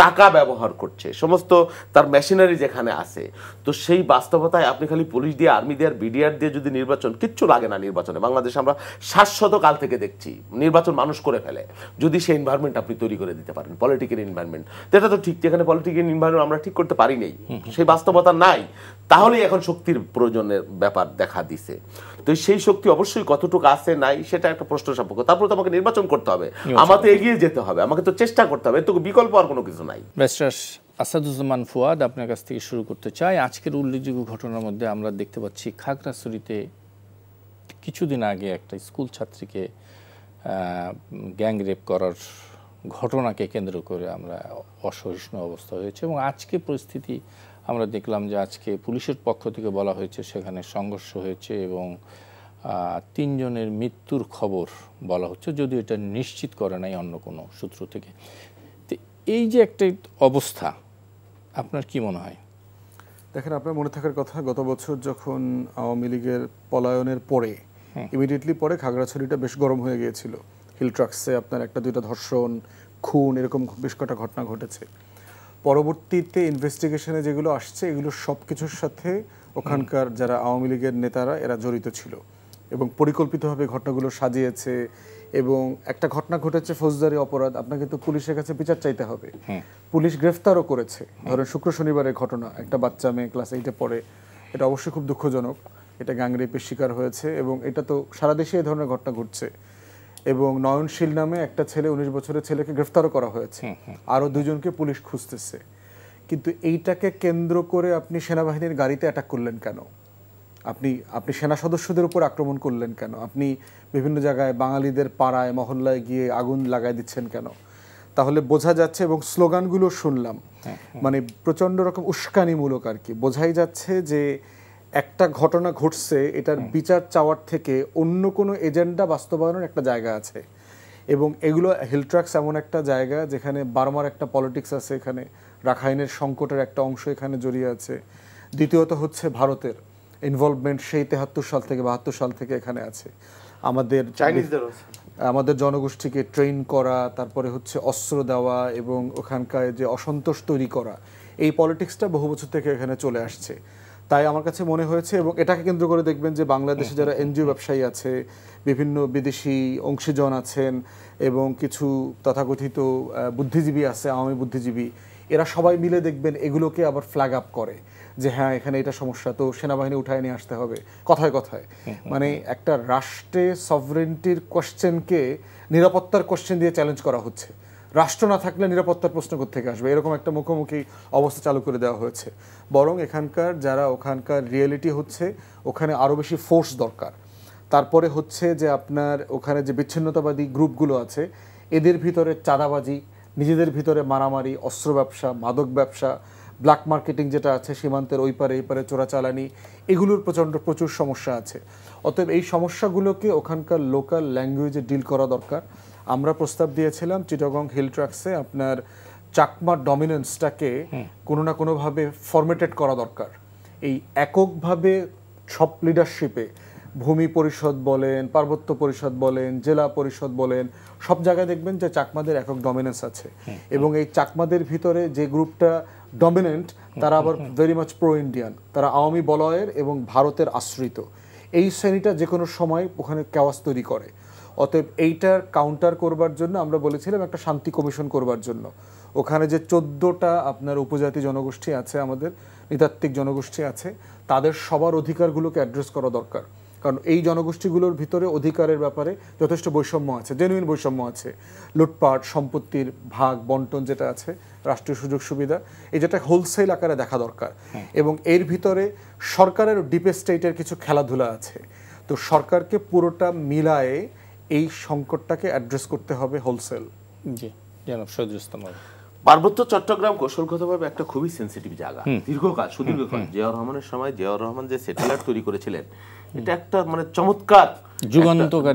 টাকা ব্যবহার করছে, সমস্ত তার মেশিনারি যেখানে আছে। তো সেই বাস্তবতায় আপনি খালি পুলিশ দিয়ে, আর্মি দিয়ে আর বিডিআর দিয়ে যদি নির্বাচন, কিচ্ছু লাগে না নির্বাচনে। বাংলাদেশে আমরা 700 কাল থেকে দেখছি নির্বাচন মানুষ করে ফেলে, যদি সেই এনভায়রনমেন্ট আপনি তৈরি করে দিতে পারেন, পলিটিক্যাল এনভায়রনমেন্ট। এটা তো ঠিক, যেখানে পলিটিক্যাল এনভায়রনমেন্ট আমরা ঠিক করতে পারি নাই, সেই বাস্তবতা নাই, তাহলেই এখন শক্তির প্রয়োজনের ব্যাপার দেখা দিছে। তো সেই শক্তি অবশ্যই কতটুকু আছে নাই সেটা একটা প্রশ্ন সাপেক্ষ। তারপর তো আমাকে নির্বাচন করতে হবে, আমাকে এগিয়ে যেতে হবে, আমাকে তো চেষ্টা করতে হবে, এর তো বিকল্প আর কোনো কিছু নাই। ব্যারিস্টার আসাদুজ্জামান ফুয়াদ, আপনার কাছ থেকে শুরু করতে চাই। আজকের উল্লেখযোগ্য ঘটনার মধ্যে আমরা দেখতে পাচ্ছি খাগড়াছড়িতে কিছুদিন আগে একটা স্কুল ছাত্রীকে গ্যাং রেপ করার ঘটনাকে কেন্দ্র করে আমরা অসহিষ্ণু অবস্থা হয়েছে, এবং আজকে পরিস্থিতি আমরা দেখলাম যে আজকে পুলিশের পক্ষ থেকে বলা হয়েছে সেখানে সংঘর্ষ হয়েছে এবং 3 জনের মৃত্যুর খবর বলা হচ্ছে, যদিও এটা নিশ্চিত করে নাই অন্য কোনো সূত্র থেকে। তো এই যে একটা অবস্থা, আপনার কি মনে হয়? দেখেন, আপনার মনে থাকার কথা, গত বছর যখন আওয়ামী লীগের পলায়নের পরে ইমিডিয়েটলি পরে খাগড়াছড়িটা বেশ গরম হয়ে গিয়েছিল। হিল ট্রাক্সে আপনার 1-2টা ধর্ষণ, খুন, এরকম বেশ কটা ঘটনা ঘটেছে। পরবর্তীতে ইনভেস্টিগেশনে যেগুলো আসছে, এগুলো সব কিছুর সাথে ওখানকার যারা আওয়ামী লীগের নেতারা এরা জড়িত ছিল এবং পরিকল্পিতভাবে ঘটনাগুলো সাজিয়েছে। এবং একটা ঘটনা ঘটেছে ফৌজদারি অপরাধ, আপনাকে তো পুলিশের কাছে বিচার চাইতে হবে। পুলিশ গ্রেফতারও করেছে। ধরেন শুক্র শনিবারের ঘটনা, একটা বাচ্চা মেয়ে ক্লাস 8-এ পড়ে, এটা অবশ্যই খুব দুঃখজনক, এটা গ্যাং রেপের শিকার হয়েছে এবং এটা তো সারা দেশে এই ধরনের ঘটনা ঘটছে। এবং নয়নশীল নামে একটা ছেলে, 19 বছরের ছেলেকে গ্রেফতারও করা হয়েছে, আরও 2 জনকে পুলিশ খুঁজতেছে। কিন্তু এইটাকে কেন্দ্র করে আপনি সেনাবাহিনীর গাড়িতে অ্যাটাক করলেন কেন? আপনি সেনা সদস্যদের উপর আক্রমণ করলেন কেন? আপনি বিভিন্ন জায়গায় বাঙালিদের পাড়ায় মহল্লায় গিয়ে আগুন লাগাই দিচ্ছেন কেন? তাহলে বোঝা যাচ্ছে, এবং স্লোগানগুলো শুনলাম, মানে প্রচণ্ড রকম উস্কানিমূলক আর কি, বোঝাই যাচ্ছে যে একটা ঘটনা ঘটছে, এটার বিচার চাওয়ার থেকে অন্য কোনো এজেন্ডা বাস্তবায়নের একটা জায়গা আছে। এবং এগুলো হিল ট্রাক্স এমন একটা জায়গা যেখানে বার্মার একটা পলিটিক্স আছে, এখানে রাখাইনের সংকটের একটা অংশ এখানে জড়িয়ে আছে। দ্বিতীয়ত হচ্ছে ভারতের ইনভলভমেন্ট সেই 73 সাল থেকে 72 সাল থেকে এখানে আছে। আমাদের জনগোষ্ঠীকে ট্রেন করা, তারপরে হচ্ছে অস্ত্র দেওয়া এবং ওখানকার যে অসন্তোষ তৈরি করা, এই পলিটিক্সটা বহু বছর থেকে এখানে চলে আসছে। তাই আমার কাছে মনে হয়েছে, এবং এটাকে কেন্দ্র করে দেখবেন যে বাংলাদেশে যারা এনজিও ব্যবসায়ী আছে, বিভিন্ন বিদেশি অংশীজন আছেন এবং কিছু তথাকথিত বুদ্ধিজীবী আছে, আওয়ামী বুদ্ধিজীবী, এরা সবাই মিলে দেখবেন এগুলোকে আবার ফ্ল্যাগ আপ করে যে হ্যাঁ এখানে এটা সমস্যা, তো সেনাবাহিনী উঠায় নিয়ে আসতে হবে, কথায় কথায়। মানে একটা রাষ্ট্রে সভরেন্টির কোশ্চেনকে নিরাপত্তার কোশ্চেন দিয়ে চ্যালেঞ্জ করা হচ্ছে। রাষ্ট্র না থাকলে নিরাপত্তার প্রশ্ন কোত্থেকে আসবে, এরকম একটা মুখোমুখি অবস্থা চালু করে দেওয়া হয়েছে। বরং এখানকার যারা ওখানকার রিয়েলিটি হচ্ছে ওখানে আরও বেশি ফোর্স দরকার। তারপরে হচ্ছে যে আপনার ওখানে যে বিচ্ছিন্নতাবাদী গ্রুপগুলো আছে এদের ভিতরে চাঁদাবাজি, নিজেদের ভিতরে মারামারি, অস্ত্র ব্যবসা, মাদক ব্যবসা, ব্ল্যাক মার্কেটিং যেটা আছে সীমান্তের ওই পারে এই পারে চোরাচালানি, এগুলোর প্রচুর সমস্যা আছে। অতএব এই সমস্যাগুলোকে ওখানকার লোকাল ল্যাঙ্গুয়েজে ডিল করা দরকার। আমরা প্রস্তাব দিয়েছিলাম চিটাগং হিল ট্র্যাক্সে আপনার চাকমা ডমিনেন্সটাকে কোনো না কোনোভাবে ফরমেটেড করা দরকার। এই এককভাবে সব লিডারশিপে, ভূমি পরিষদ বলেন, পার্বত্য পরিষদ বলেন, জেলা পরিষদ বলেন, সব জায়গায় দেখবেন যে চাকমাদের একক ডমিনেন্স আছে। এবং এই চাকমাদের ভিতরে যে গ্রুপটা ডমিনেন্ট তারা আবার ভেরি মাচ প্রো ইন্ডিয়ান, তারা আওয়ামী বলয়ের এবং ভারতের আশ্রিত। এই শ্রেণীটা যে কোনো সময় ওখানে কেওয়াস তৈরি করে। অতএব এইটার কাউন্টার করবার জন্য আমরা বলেছিলাম একটা শান্তি কমিশন করবার জন্য। ওখানে যে 14টা আপনার উপজাতি জনগোষ্ঠী আছে, আমাদের নৃতাত্ত্বিক জনগোষ্ঠী আছে, তাদের সবার অধিকারগুলোকে অ্যাড্রেস করা দরকার। কারণ এই জনগোষ্ঠীগুলোর ভিতরে অধিকারের ব্যাপারে যথেষ্ট বৈষম্য আছে, জেনুইন বৈষম্য আছে। লুটপাট, সম্পত্তির ভাগ বন্টন যেটা আছে, রাষ্ট্রীয় সুযোগ সুবিধা, এই যেটা হোলসেল আকারে দেখা দরকার। এবং এর ভিতরে সরকারের ডিপ স্টেটের কিছু খেলাধুলা আছে। তো সরকারকে পুরোটা মিলায়ে এই সংকটটাকে অ্যাড্রেস করতে হবে হোলসেল। জি, জনাব শহীদুল ইসলাম। পার্বত্য চট্টগ্রাম কৌশলগতভাবে একটা খুবই সেন্সিটিভ জায়গা, দীর্ঘকাল সুদীর্ঘকাল জিয়াউর রহমানের সময় জিয়াউর রহমান যে স্যাটেলাইট তৈরি করেছিলেন, এটা একটা মানে চমৎকার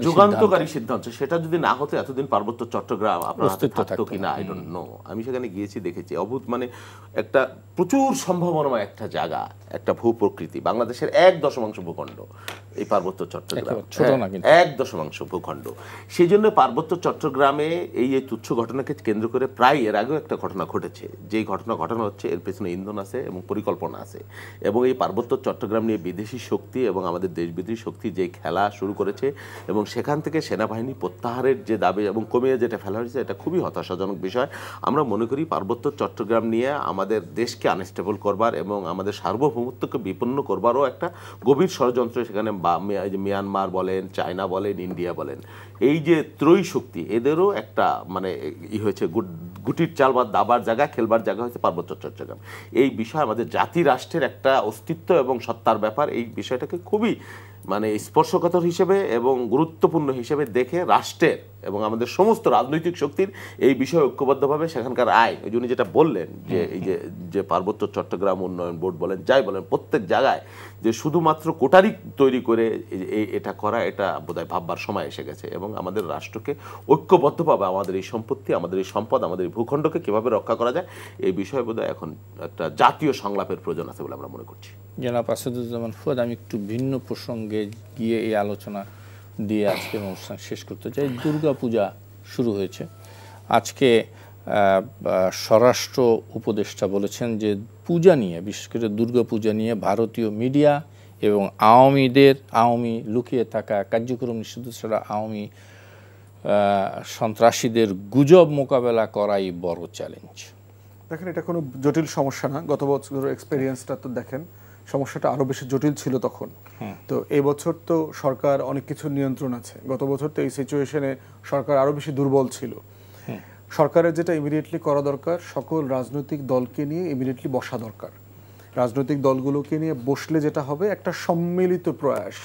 যুগান্তকারী সিদ্ধান্ত। সেটা যদি না হতো এতদিন পার্বত্য চট্টগ্রাম আপনার হাতে থাকতো কিনা আই ডোন্ট নো। আমি সেখানে গিয়েছি, দেখেছি, অভূত মানে একটা প্রচুর সম্ভাবনাময় একটা জায়গা, একটা ভূ প্রকৃতি। বাংলাদেশের 1/10 ভূখণ্ড এই পার্বত্য চট্টগ্রাম, 1/10 ভূখণ্ড। সেই জন্য পার্বত্য চট্টগ্রামে এই তুচ্ছ ঘটনাকে কেন্দ্র করে প্রায় এর আগেও একটা ঘটনা ঘটেছে। যেই ঘটনা ঘটানো হচ্ছে এর পেছনে ইন্ধন আছে এবং পরিকল্পনা আছে। এবং এই পার্বত্য চট্টগ্রাম নিয়ে বিদেশি শক্তি এবং আমাদের দেশ বিদেশি শক্তি যে খেলা শুরু করেছে, এবং সেখান থেকে সেনাবাহিনী প্রত্যাহারের যে দাবি এবং কমিয়ে যেটা ফেলা হয়েছে, এটা খুবই হতাশাজনক বিষয়। আমরা মনে করি পার্বত্য চট্টগ্রাম নিয়ে আমাদের দেশকে আনস্টেবল করবার এবং আমাদের সার্বভৌমত্বকে বিপন্ন করবারও একটা গভীর ষড়যন্ত্র সেখানে মিয়ানমার বলেন, চায়না বলেন, ইন্ডিয়া বলেন, এই যে ত্রয়ী শক্তি, এদেরও একটা মানে হয়েছে গুটির চাল বা দাবার জায়গা, খেলবার জায়গা হয়েছে পার্বত্য চট্টগ্রাম। এই বিষয় আমাদের জাতি রাষ্ট্রের একটা অস্তিত্ব এবং সত্তার ব্যাপার। এই বিষয়টাকে খুবই মানে স্পর্শকাতর হিসেবে এবং গুরুত্বপূর্ণ হিসেবে দেখে রাষ্ট্রের এবং আমাদের সমস্ত রাজনৈতিক শক্তির এই বিষয়ে ঐক্যবদ্ধভাবে সেখানকার আইন, ওই জন্য যেটা বললেন যে এই যে পার্বত্য চট্টগ্রাম উন্নয়ন বোর্ড বলেন, যাই বলেন, প্রত্যেক জায়গায় যে শুধুমাত্র কোটারি তৈরি করে এটা করা, এটা বোধহয় ভাববার সময় এসে গেছে। এবং আমাদের রাষ্ট্রকে ঐক্যবদ্ধভাবে আমাদের এই সম্পত্তি, আমাদের এই সম্পদ, আমাদের এই ভূখণ্ডকে কীভাবে রক্ষা করা যায়, এই বিষয়ে বোধহয় এখন একটা জাতীয় সংলাপের প্রয়োজন আছে বলে আমরা মনে করছি। জনাব আসাদুজ্জামান ফুয়াদ, আমি একটু ভিন্ন প্রসঙ্গে গিয়ে এই আলোচনা দিয়ে আজকের অনুষ্ঠান শেষ করতে চাই। দুর্গাপূজা শুরু হয়েছে আজকে। স্বরাষ্ট্র উপদেষ্টা বলেছেন যে পূজা নিয়ে, বিশেষ করে দুর্গাপূজা নিয়ে ভারতীয় মিডিয়া এবং আওয়ামী লুকিয়ে থাকা কার্যক্রম নিষিদ্ধ ছাড়া আওয়ামী সন্ত্রাসীদের গুজব মোকাবেলা করাই বড় চ্যালেঞ্জ। দেখেন, এটা কোনো জটিল সমস্যা না। গত বছরের এক্সপেরিয়েন্সটা তো দেখেন, সমস্যাটা আরও বেশি জটিল ছিল তখন। তো এই বছর তো সরকার অনেক কিছু নিয়ন্ত্রণ আছে। গত বছর তো এই সিচুয়েশনে সরকার আরও বেশি দুর্বল ছিল। সরকারের যেটা ইমিডিয়েটলি করা দরকার, সকল রাজনৈতিক দলকে নিয়ে ইমিডিয়েটলি বসা দরকার। রাজনৈতিক দলগুলোকে নিয়ে বসলে যেটা হবে, একটা সম্মিলিত প্রয়াস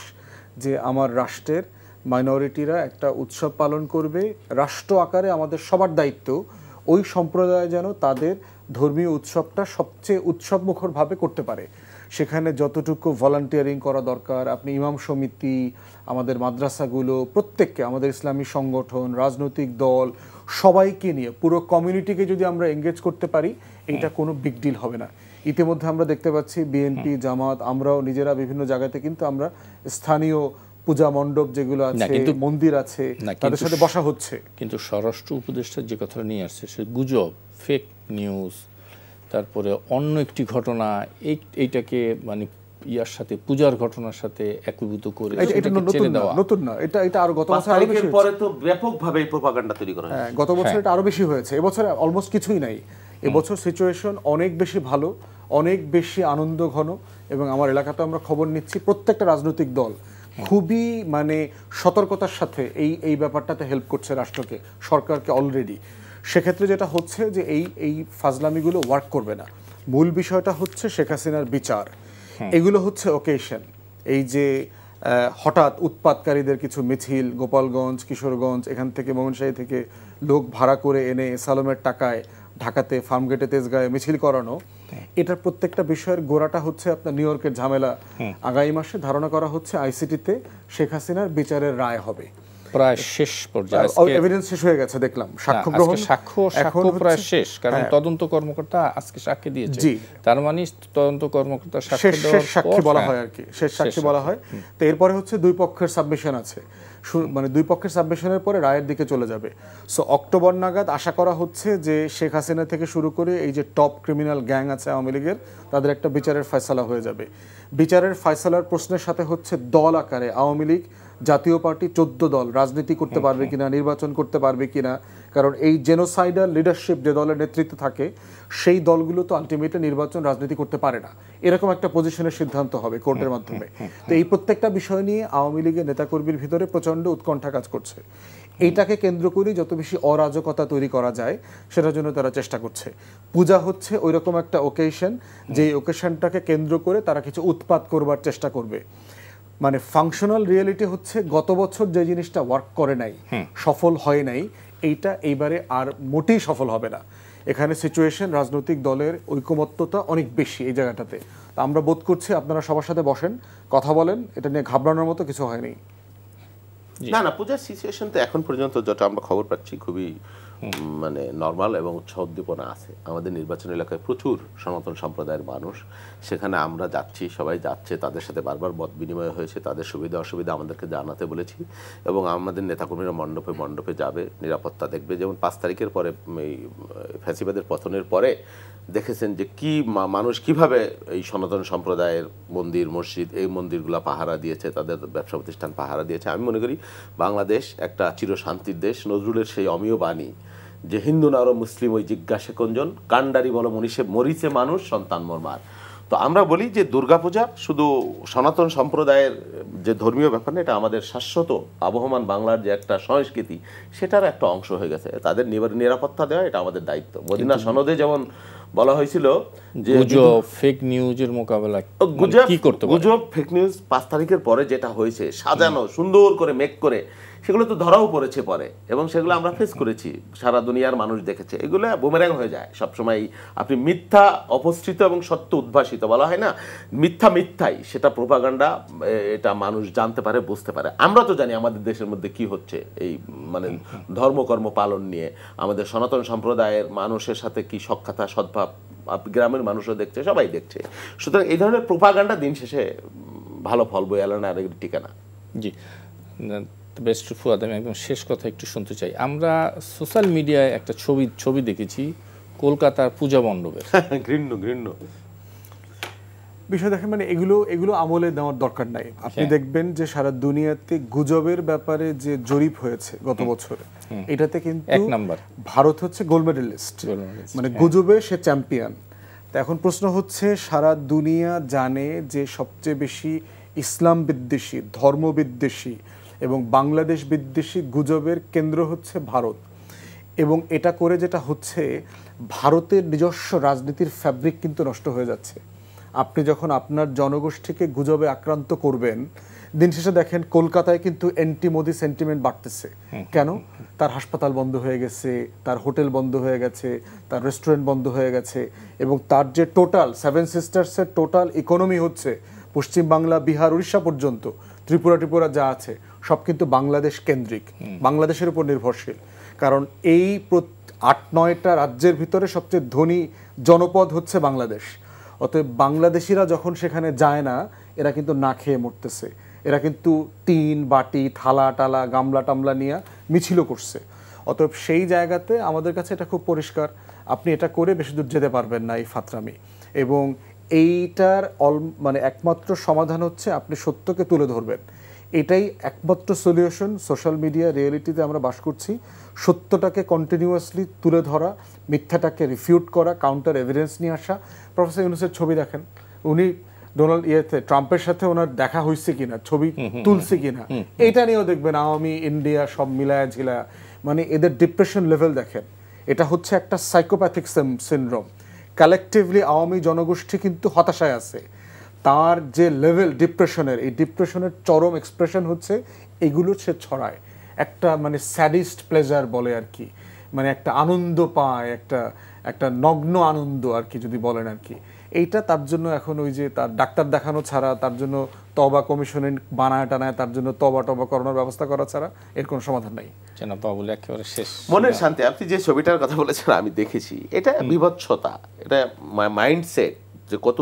যে আমার রাষ্ট্রের মাইনরিটিরা একটা উৎসব পালন করবে, রাষ্ট্র আকারে আমাদের সবার দায়িত্ব ওই সম্প্রদায় যেন তাদের ধর্মীয় উৎসবটা সবচেয়ে উৎসবমুখরভাবে করতে পারে। সেখানে যতটুকু ভলান্টিয়ারিং করা দরকার, আপনি ইমাম সমিতি, আমাদের মাদ্রাসাগুলো, প্রত্যেককে, আমাদের ইসলামী সংগঠন, রাজনৈতিক দল, সবাইকে নিয়ে পুরো কমিউনিটিকে যদি আমরা এঙ্গেজ করতে পারি, এটা কোনো বিগ ডিল হবে না। ইতিমধ্যে আমরা দেখতে পাচ্ছি বিএনপি, জামাত, আমরাও নিজেরা বিভিন্ন জায়গাতে কিন্তু আমরা স্থানীয় পূজা মণ্ডপ যেগুলো আছে, মন্দির আছে, তাদের সাথে বসা হচ্ছে। কিন্তু স্বরাষ্ট্র উপদেষ্টা যে কথাটা নিয়ে আসছে, সে গুজব, ফেক নিউজ, তারপরে অন্য একটি ঘটনা, এইটাকে মানে ইয়ার সাথে পূজার ঘটনার সাথে একীভূত করে এটা নতুন না, এটা আরো গত বছর আরো বেশি পরে তো ব্যাপকভাবে প্রপাগান্ডা তৈরি করা হয়েছে। গত বছর এটা আরো বেশি হয়েছে, এবছর অলমোস্ট কিছুই নাই। এবছর সিচুয়েশন অনেক বেশি ভালো, অনেক বেশি আনন্দ ঘন, এবং আমার এলাকাতে আমরা খবর নিচ্ছি প্রত্যেকটা রাজনৈতিক দল খুবই মানে সতর্কতার সাথে এই ব্যাপারটাতে হেল্প করছে রাষ্ট্রকে, সরকারকে অলরেডি। সেক্ষেত্রে যেটা হচ্ছে যে এই ফাজলামিগুলো ওয়ার্ক করবে না। মূল বিষয়টা হচ্ছে শেখ হাসিনার বিচার। এগুলো হচ্ছে ওকেশন। এই যে হঠাৎ উৎপাতকারীদের কিছু মিছিল গোপালগঞ্জ, কিশোরগঞ্জ, এখান থেকে ময়মনসিংহ থেকে লোক ভাড়া করে এনে সালমের টাকায় ঢাকাতে ফার্মগেটে তেজগাঁয়ে মিছিল করানো, এটার প্রত্যেকটা বিষয়ের গোড়াটা হচ্ছে আপনার নিউ ইয়র্কের ঝামেলা। আগামী মাসে ধারণা করা হচ্ছে আইসিটিতে শেখ হাসিনার বিচারের রায় হবে, প্রায় শেষ পর্যায়ে এভিডেন্স শেষ হয়ে গেছে দেখলাম, সাক্ষ্য গ্রহণ সাক্ষ্য প্রায় শেষ, কারণ তদন্ত কর্মকর্তা আজকে সাক্ষী দিয়েছে। তার মানে তদন্ত কর্মকর্তা শেষ সাক্ষী বলা হয় আর কি, শেষ সাক্ষী বলা হয়। তো এরপরে হচ্ছে দুই পক্ষের সাবমিশন আছে, মানে দুই পক্ষের সাবমিশনের পরে রায়ের দিকে চলে যাবে। সো অক্টোবর নাগাদ আশা করা হচ্ছে যে শেখ হাসিনা থেকে শুরু করে এই যে টপ ক্রিমিনাল গ্যাং আছে আওয়ামী লীগের, তাদের একটা বিচারের ফয়সালা হয়ে যাবে। বিচারের ফয়সালার প্রশ্নের সাথে হচ্ছে দল আকারে আওয়ামী লীগ জাতীয় পার্টি 14 দল রাজনীতি করতে পারবে কিনা, নির্বাচন করতে পারবে কিনা, কারণ এই জেনোসাইডাল লিডারশিপ যে দলের নেতৃত্বে থাকে সেই দলগুলো তো আলটিমেটলি নির্বাচন রাজনীতি করতে পারে না, এরকম একটা পজিশনের সিদ্ধান্ত হবে কোর্টের মাধ্যমে। তো এই প্রত্যেকটা বিষয় নিয়ে আওয়ামী লীগের নেতাকর্মীর ভিতরে প্রচণ্ড উৎকণ্ঠা কাজ করছে। এইটাকে কেন্দ্র করে যত বেশি অরাজকতা তৈরি করা যায় সেটার জন্য তারা চেষ্টা করছে। পূজা হচ্ছে ওই রকম একটা ওকেশন, যে ওকেশনটাকে কেন্দ্র করে তারা কিছু উৎপাত করবার চেষ্টা করবে। মানে ফাংশনাল রিয়েলিটি হচ্ছে গত বছর যে জিনিসটা ওয়ার্ক করে নাই, সফল হয় নাই, এইটা এইবারে আর মোটেই সফল হবে না। এখানে সিচুয়েশন রাজনৈতিক দলের ঐকমত্যতা অনেক বেশি এই জায়গাটাতে। আমরা বোধ করছি আপনারা সবার সাথে বসেন, কথা বলেন, এটা নিয়ে ঘাবড়ানোর মতো কিছু হয়নি। না, পূজার সিচুয়েশন তো এখন পর্যন্ত যেটা আমরা খবর পাচ্ছি খুবই মানে নর্মাল এবং উৎসাহ উদ্দীপনা আছে। আমাদের নির্বাচন এলাকায় প্রচুর সনাতন সম্প্রদায়ের মানুষ, সেখানে আমরা যাচ্ছি, সবাই যাচ্ছে, তাদের সাথে বারবার মত বিনিময় হয়েছে, তাদের সুবিধা অসুবিধা আমাদেরকে জানাতে বলেছি, এবং আমাদের নেতাকর্মীরা মণ্ডপে মণ্ডপে যাবে, নিরাপত্তা দেখবে। যেমন 5 তারিখের পরে এই ফ্যাসিবাদের পতনের পরে দেখেছেন যে কি মানুষ কিভাবে এই সনাতন সম্প্রদায়ের মন্দির মসজিদ এই মন্দিরগুলো পাহারা দিয়েছে, তাদের ব্যবসা প্রতিষ্ঠান পাহারা দিয়েছে। আমি মনে করি বাংলাদেশ একটা চিরশান্তির দেশ। নজরুলের সেই অমীয় বাণী যে হিন্দু নার মুসলিম ওই জিজ্ঞাসে কোনজন, কাণ্ডারি বলো মনীষে মরিছে মানুষ সন্তান মর্মার। তো আমরা বলি যে দুর্গাপূজা শুধু সনাতন সম্প্রদায়ের যে ধর্মীয় ব্যাপার না, এটা আমাদের শাশ্বত আবহমান বাংলার যে একটা সংস্কৃতি সেটার একটা অংশ হয়ে গেছে। তাদের নিরাপত্তা দেওয়া এটা আমাদের দায়িত্ব। মদিনা সনদে যেমন বলা হয়েছিল যে গুজব ফেক নিউজের মোকাবেলা কি করতে পারে, গুজব ফেক নিউজ 5 তারিখের পরে যেটা হয়েছে সাজানো সুন্দর করে মেক করে, সেগুলো তো ধরাও পড়েছে পরে, এবং সেগুলো আমরা ফেস করেছি, সারা দুনিয়ার মানুষ দেখেছে। এগুলো বুমেরাং হয়ে যায় সবসময়। আপনি মিথ্যা অপসৃত এবং সত্য উদ্ভাসিত বলা হয় না, মিথ্যা মিথ্যাই, সেটা প্রোপাগান্ডা, এটা মানুষ জানতে পারে, বুঝতে পারে। আমরা তো জানি আমাদের দেশের মধ্যে কি হচ্ছে এই মানে ধর্মকর্ম পালন নিয়ে, আমাদের সনাতন সম্প্রদায়ের মানুষের সাথে কি সখ্যাতা সদ্ভাব গ্রামের মানুষও দেখছে, সবাই দেখছে। সুতরাং এই ধরনের প্রোপাগান্ডা দিন শেষে ভালো ফল বয়ে আলো না, আর এগুলো ঠিকানা। জি, বেস্ট ফুয়াদ, আমি একদম শেষ কথা একটু শুনতে চাই। আমরা সোশ্যাল মিডিয়ায় একটা ছবি দেখেছি কলকাতার পূজা মণ্ডপের, ঘৃণ্য বিষয় দেখেন। মানে এগুলো আমলে নেওয়ার দরকার নাই। আপনি দেখবেন যে সারা দুনিয়াতে গুজবের ব্যাপারে যে জরিপ হয়েছে গত বছরে, এটাতে কিন্তু 1 নাম্বার ভারত হচ্ছে গোল্ড মেডেলিস্ট, মানে গুজবে সে চ্যাম্পিয়ন। তো এখন প্রশ্ন হচ্ছে সারা দুনিয়া জানে যে সবচেয়ে বেশি ইসলাম বিদ্বেষী, ধর্ম বিদ্বেষী এবং বাংলাদেশ বিদ্বেষী গুজবের কেন্দ্র হচ্ছে ভারত। এবং এটা করে যেটা হচ্ছে, ভারতের নিজস্ব রাজনীতির ফ্যাব্রিক কিন্তু নষ্ট হয়ে যাচ্ছে। আপনি যখন আপনার জনগোষ্ঠীকে গুজবে আক্রান্ত করবেন, দিন শেষে দেখেন কলকাতায় কিন্তু অ্যান্টি মোদি সেন্টিমেন্ট বাড়তেছে। কেন? তার হাসপাতাল বন্ধ হয়ে গেছে, তার হোটেল বন্ধ হয়ে গেছে, তার রেস্টুরেন্ট বন্ধ হয়ে গেছে, এবং তার যে টোটাল 7 সিস্টার্সের টোটাল ইকোনমি হচ্ছে পশ্চিমবাংলা, বিহার, উড়িষ্যা পর্যন্ত, ত্রিপুরা যা আছে সব কিন্তু বাংলাদেশ কেন্দ্রিক, বাংলাদেশের উপর নির্ভরশীল। কারণ এই 8-9টা রাজ্যের ভিতরে সবচেয়ে ধনী জনপদ হচ্ছে বাংলাদেশ। অতএব বাংলাদেশিরা যখন সেখানে যায় না, এরা কিন্তু না খেয়ে মরতেছে। এরা কিন্তু টিন বাটি থালা টালা গামলা টামলা নিয়ে মিছিলও করছে। অতএব সেই জায়গাতে আমাদের কাছে এটা খুব পরিষ্কার, আপনি এটা করে বেশি দূর যেতে পারবেন না এই ফাতরামি। এবং এইটার মানে একমাত্র সমাধান হচ্ছে আপনি সত্যকে তুলে ধরবেন। এটাই একমাত্র সলিউশন। সোশ্যাল মিডিয়া রিয়েলিটিতে আমরা বাস করছি, সত্যটাকে কন্টিনিউয়াসলি তুলে ধরা, মিথ্যাটাকে রিফিউট করা, কাউন্টার এভিডেন্স নিয়ে আসা। প্রফেসর ইউনূসের ছবি দেখেন, উনি ট্রাম্পের সাথে ওনার দেখা হয়েছে কিনা, ছবি তুলছে কিনা, এটা নিয়েও দেখবেন আওয়ামী ইন্ডিয়া সব মিলায়া ঝিলায়া, মানে এদের ডিপ্রেশন লেভেল দেখেন। এটা হচ্ছে একটা সাইকোপ্যাথিক সিনড্রোম। কালেকটিভলি আওয়ামী জনগোষ্ঠী কিন্তু হতাশায় আছে। তার যে লেভেল ডিপ্রেশনের, এই ডিপ্রেশনের চরম এক্সপ্রেশন হচ্ছে এগুলো সে ছড়ায়। একটা মানে স্যাডিস্ট প্লেজার বলে আর কি, মানে একটা আনন্দ পায়, একটা নগ্ন আনন্দ আর কি যদি বলেন আর কি। এইটা তার জন্য এখন ওই যে তার ডাক্তার দেখানো ছাড়া, তার জন্য তবা কমিশনে বানায় টানায় তার জন্য তবা করানোর ব্যবস্থা করা ছাড়া এর কোনো সমাধান নাই। একেবারে শেষ মনের শান্তি। আপনি যে ছবিটার কথা বলেছেন আমি দেখেছি, এটা বিভৎসতা, এটা মাইন্ডসেট যে কত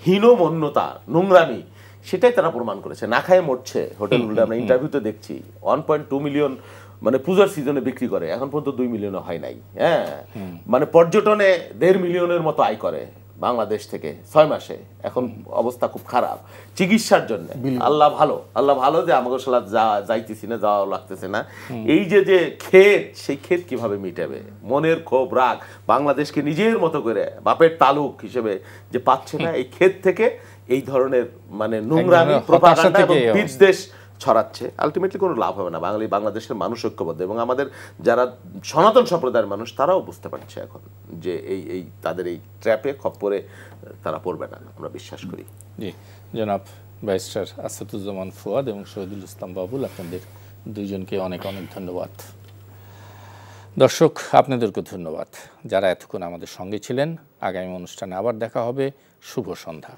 হীনমন্যতা, নোংরামি, সেটাই তারা প্রমাণ করেছে। না খায় মরছে হোটেলগুলো, আমরা ইন্টারভিউতে দেখছি 1.2 মিলিয়ন মানে পূজার সিজনে বিক্রি করে, এখন পর্যন্ত 2 মিলিয়নও হয় নাই। হ্যাঁ, মানে পর্যটনে 1.5 মিলিয়নের মতো আয় করে বাংলাদেশ থেকে 6 মাসে। এখন অবস্থা খুব খারাপ চিকিৎসার জন্য। আল্লাহ ভালো যে আমাকে সালা যাইতেছি না, যাওয়া লাগতেছে না। এই যে ক্ষেত, সেই ক্ষেত কিভাবে মিটাবে? মনের ক্ষোভ, রাগ, বাংলাদেশকে নিজের মতো করে বাপের তালুক হিসেবে যে পাচ্ছে না, এই ক্ষেত থেকে এই ধরনের মানে নোংরামি, প্রোপাগান্ডা এবং বিদ্বেষ ছড়াচ্ছে। আলটিমেটলি কোনো লাভ হবে না। বাংলাদেশের মানুষ ঐক্যবদ্ধ, এবং আমাদের যারা সনাতন সম্প্রদায়ের মানুষ তারাও বুঝতে পারছে এখন যে এই তাদের এই ট্র্যাপে খপ্পরে তারা পড়বে না, আমরা বিশ্বাস করি। জি, জনাব ব্যারিস্টার আসাদুজ্জামান ফুয়াদ এবং শহীদুল ইসলাম বাবুল, আপনাদের দুইজনকে অনেক অনেক ধন্যবাদ। দর্শক, আপনাদেরকে ধন্যবাদ যারা এতক্ষণ আমাদের সঙ্গে ছিলেন। আগামী অনুষ্ঠানে আবার দেখা হবে। শুভ সন্ধ্যা।